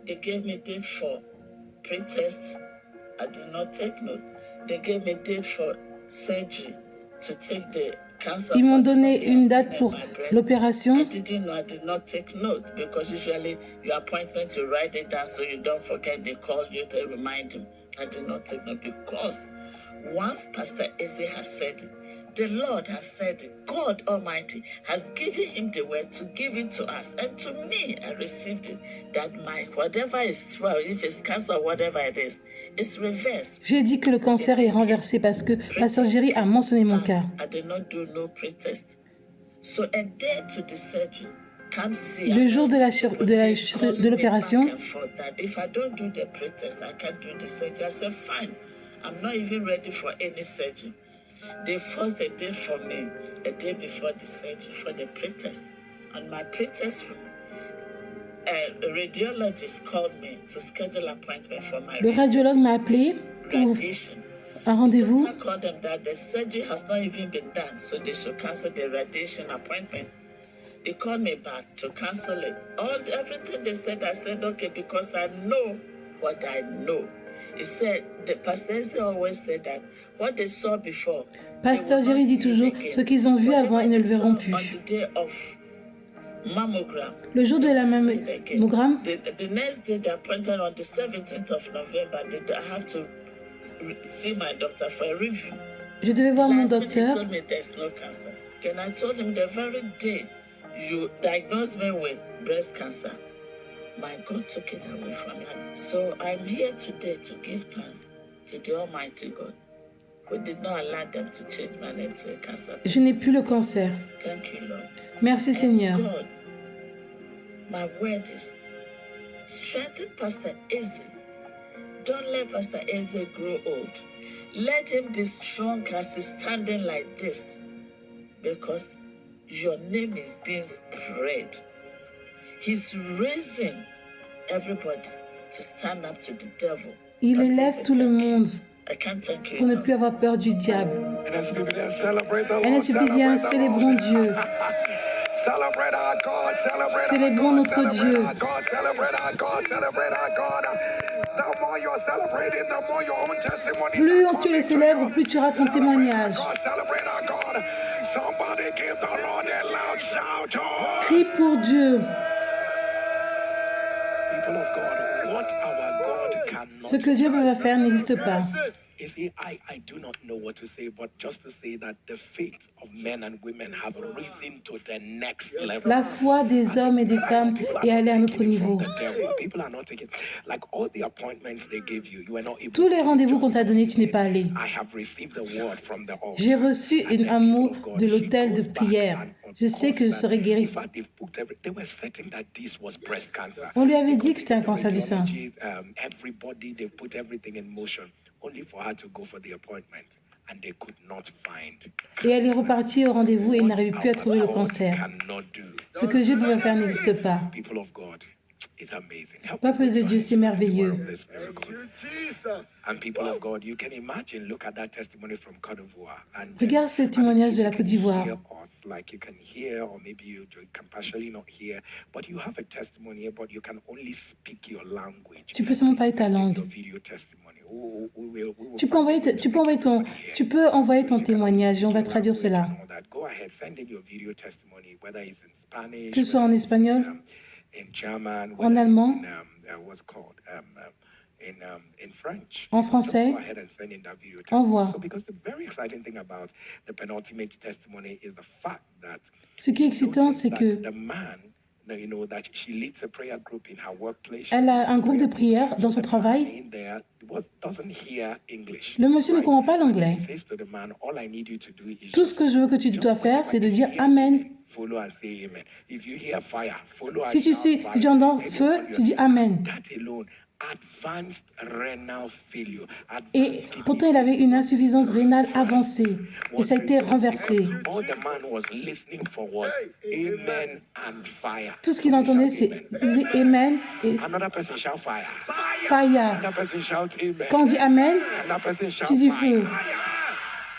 They gave me date for pre-test. I did not take note. They gave me date for surgery to take the cancer. Ils m'ont donné body une date in pour my breast. l'opération. I didn't know. I did not take note because usually your appointment you write it down so you don't forget. They call you to remind you. I did not take note because once Pastor Eze has said it, the Lord has said it. God Almighty has given him the word to give it to us. And to me, I received it. That my whatever is well, if it's cancer, whatever it is, it's reversed. J'ai dit que le cancer est renversé parce que Pasteur Jerry a mentionné mon cas. I did not do no pre-test. So a day to the surgery. Come see. Le jour de de l'opération, if I don't do the pre-test, I can't do the surgery. I said, fine. I'm not even ready for any surgery. They forced a date for me a day before the surgery for the pretest. On my pretest, a radiologist called me to schedule appointment for my Le radiologue m'a appelé pour radiation. un rendez-vous. I called them that the surgery has not even been done, so they should cancel the radiation appointment. They called me back to cancel it. Everything they said, I said, okay, because I know what I know. He said, the pastor always said that what they saw before. Pasteur Jerry dit toujours, ce qu'ils ont vu avant, ils ne le verront plus. On the day of mammogram. Le jour de la mammogramme, The next day, the appointment on the 17th of November, I have to see my doctor for a review. je devais voir mon Last week, he docteur. told me there's no cancer. And I told him the very day you diagnosed me with breast cancer, my God took it away from me. So I'm here today to give thanks to the Almighty God, who did not allow them to change my name to a cancer. Je n'ai plus le cancer. Thank you, Lord. Merci Seigneur. God, my word is strengthen Pastor Eze. Don't let Pastor Eze grow old. Let him be strong as he's standing like this, because your name is being spread. He's raising everybody to stand up to the devil. Il Pastor élève Eze, tout le thank you. monde I can't thank you pour ne enough. plus avoir peur du diable. NSPPDians, celebrate the Lord. NSPPDiens, célébrons Dieu. Celebrate our God, celebrate Célébrons our God, notre celebrate Dieu. our God, celebrate our God, celebrate our God. The more you're celebrating, the more your own testimony. Plus tu le célèbres, plus tu auras ton témoignage. God, celebrate our God. Somebody give the Lord a loud shout. Oh. Crie pour Dieu. People of God, what our God cannot Ce que Dieu peut faire n'existe pas. You see, I do not know what to say, but just to say that the faith of men and women have risen to the next level. La foi des hommes et des femmes est allée à un autre niveau. People are not taking, like all the appointments they gave you, you were not able Tous to les rendez-vous qu'on t'a donnés, tu n'es pas allé. I have received the word from the altar. J'ai reçu un mot de l'autel de prière. Je sais que je serai guéri. In fact, they were certain that this was breast cancer. On lui avait dit que c'était un cancer du sein. Everybody, they put everything in motion, only for her to go for the appointment, and they could not find. Et elle est repartie au rendez-vous et n'arrivait plus à trouver le cancer. Cannot do. Ce que Dieu peut faire n'existe pas. People of God, it's amazing. Help Peuple me de Dieu, c'est merveilleux. this miracle. And people of God, you can imagine, look at that testimony from Côte d'Ivoire. Regarde ce témoignage de la Côte d'Ivoire. Like you can hear, or maybe you can partially not hear, but you have a testimony, but you can only speak your language. Tu peux seulement parler ta langue. Your video testimony. Tu peux envoyer ton témoignage et on va traduire cela. Go ahead, send in your video testimony, whether it's in Spanish, Que ce soit en espagnol, in German, en allemand, what's called in French. en français. Go ahead and send in that video Envoie. testimony. So, because the very exciting thing about the penultimate testimony is the fact that Ce qui est excitant, c'est que the man, you know, that she leads a prayer group in her workplace. elle a un groupe de prière dans son travail. In there, doesn't hear English. Le monsieur ne comprend pas l'anglais. He says to the man, all I need you to do is Tout ce que je veux que tu dois faire, c'est de dire Amen. follow and say amen. If you hear fire, follow and Si tu shout sais, fire. si tu entends feu, tu dis Amen. That alone, advanced renal failure. Et pourtant, il avait une insuffisance rénale avancée. Et ça a été renversé. All the man was listening for was amen and fire. Tout ce qu'il entendait, c'est Amen et Another person shout fire. Fire. Another person shout amen. Quand on dit Amen, Another person shout tu dis fire. feu.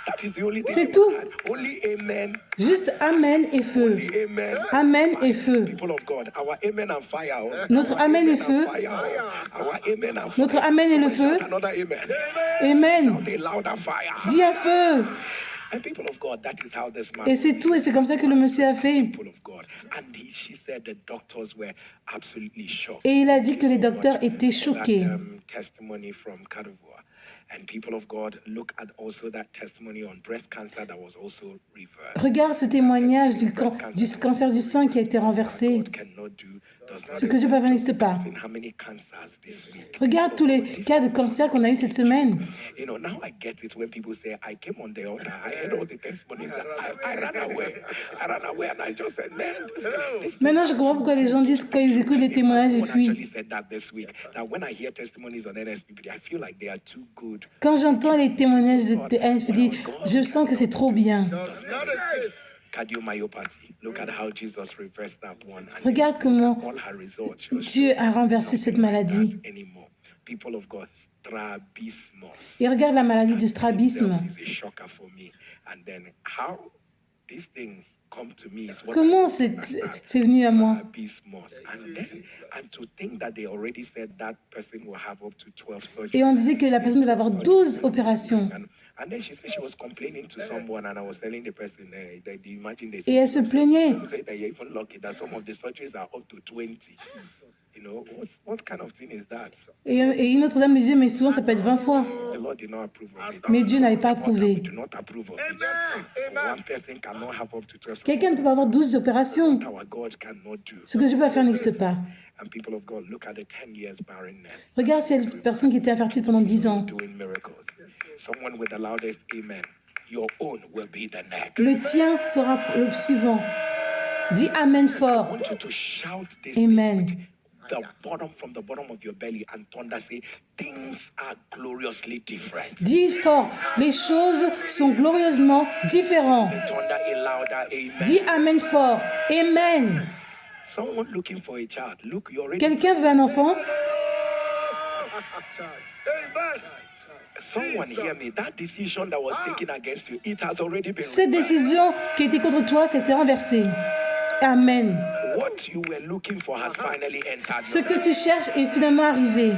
That is the only thing. C'est tout. Only amen. Juste Amen et feu. Only amen. Amen et feu. People of God, our amen and fire. Notre Amen et feu. Our amen and fire. Notre Amen et le feu. Another amen. Amen. Shout a louder fire. Dis un feu. And people of God, that is how this man. Et c'est tout. Et c'est comme ça que le monsieur a fait. People of God, and she said the doctors were absolutely shocked. Et il a dit que les docteurs étaient choqués. That, testimony from Côte d'Ivoire. And people of God, look at also that testimony on breast cancer that was also reversed. Regarde ce témoignage du cancer du sein qui a été renversé. Ce que Dieu peut faire n'existe pas. Regarde tous les cas de cancer qu'on a eu cette semaine. You know, now I get it when people say, I came on the altar, I heard all the testimonies, I ran away and I just said, man, this Maintenant, je comprends pourquoi les gens disent quand ils écoutent les témoignages, ils fuient. Good. Quand j'entends les témoignages de NSPD, je sens que c'est trop bien. cardiomyopathy. Look at how Jesus reversed that one. And Regarde comment all her results. She was Dieu a renversé cette maladie. anymore. People of God, strabismus. Et regarde la maladie du strabisme. It's a shocker for me. And then how these things come to me is what Comment I don't understand. c'est venu à moi? Strabismus. And to think that they already said that person will have up to 12 surgeries. Et on disait que la personne devait avoir 12 opérations. And then she said she was complaining to someone, and I was telling the person, that you imagine they Et elle se plaignait. say that you're even lucky that some of the surgeries are up to 20. You know, what kind of thing is that? Et une autre dame lui disait, mais souvent ça peut être 20 fois. The Lord did not approve of it. Mais Dieu n'avait pas We approuvé. do not approve of it. One person cannot have up to 12 Quelqu'un ne peut pas avoir 12 opérations. Our God cannot do. Ce que Dieu peut faire n'existe pas. And people of God, look at the 10 years barrenness. Regarde cette personne qui était infertile pendant 10 ans. Doing miracles. Someone with the loudest amen. Your own will be the next. Le tien sera le suivant. Dis Amen I fort. want you to shout this Amen. with the bottom from the bottom of your belly and thunder say, things are gloriously different. Dis fort. Les choses sont glorieusement différentes. Thunder a louder amen. Dis Amen fort. Amen. Someone looking for a child. Look, you already. Quelqu'un veut un enfant? Someone hear me. That decision that was taken against you, it has already been. Cette décision qui était contre toi s'était renversée. Amen. What you were looking for has finally entered. Ce que tu cherches est finalement arrivé.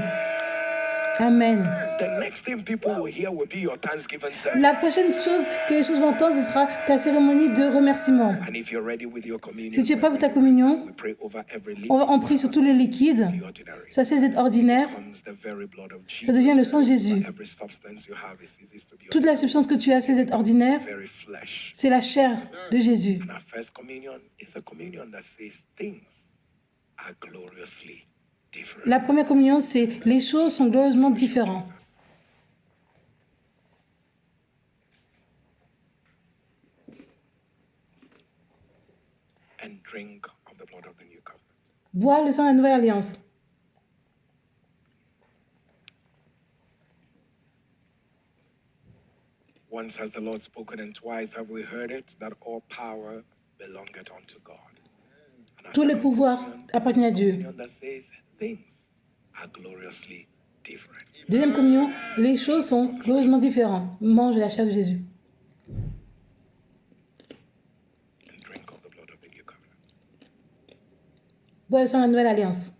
Amen. The next thing people will hear will be your Thanksgiving service. La prochaine chose que les choses vont entendre, ce sera ta cérémonie de remerciement. And if you're ready with your communion, Si tu es prêt pour ta communion, we pray over every on prie sur tous les liquides. ordinary. Ça cesse d'être ordinaire. Becomes the very blood of Jesus. Ça devient le sang de Jésus. Every substance you have is ceases to be Toute la substance que tu as cesse d'être ordinaire. very flesh. C'est la chair de Jésus. And our first communion is a communion that says things are gloriously different. La première communion, c'est les choses sont glorieusement différentes. And drink of the blood of the new covenant. Bois le sang de la nouvelle alliance. Once has the Lord spoken, and twice have we heard it, that all power belongeth unto God. And Tous les pouvoirs appartiennent à Dieu. communion that says things are gloriously different. Deuxième communion, les choses sont glorieusement différentes. Mange la chair de Jésus. And drink of the blood of the new covenant. Bois le sang de la nouvelle alliance.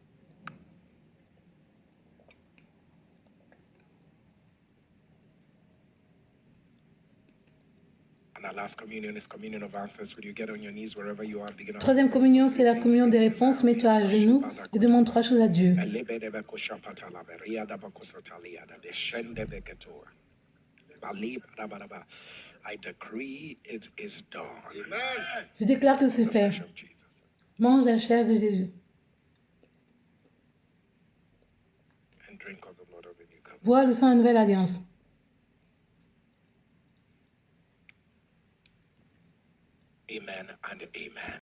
And our last communion is communion of answers. Will you get on your knees wherever you are? Begin to Troisième communion, c'est la communion des réponses. Mets-toi à genoux et demande trois choses à Dieu. I decree it is done. Je déclare que c'est fait. Of Jesus. Mange la chair de Jésus. And drink of the blood of the new covenant. Bois le sang de la nouvelle alliance. Amen and amen.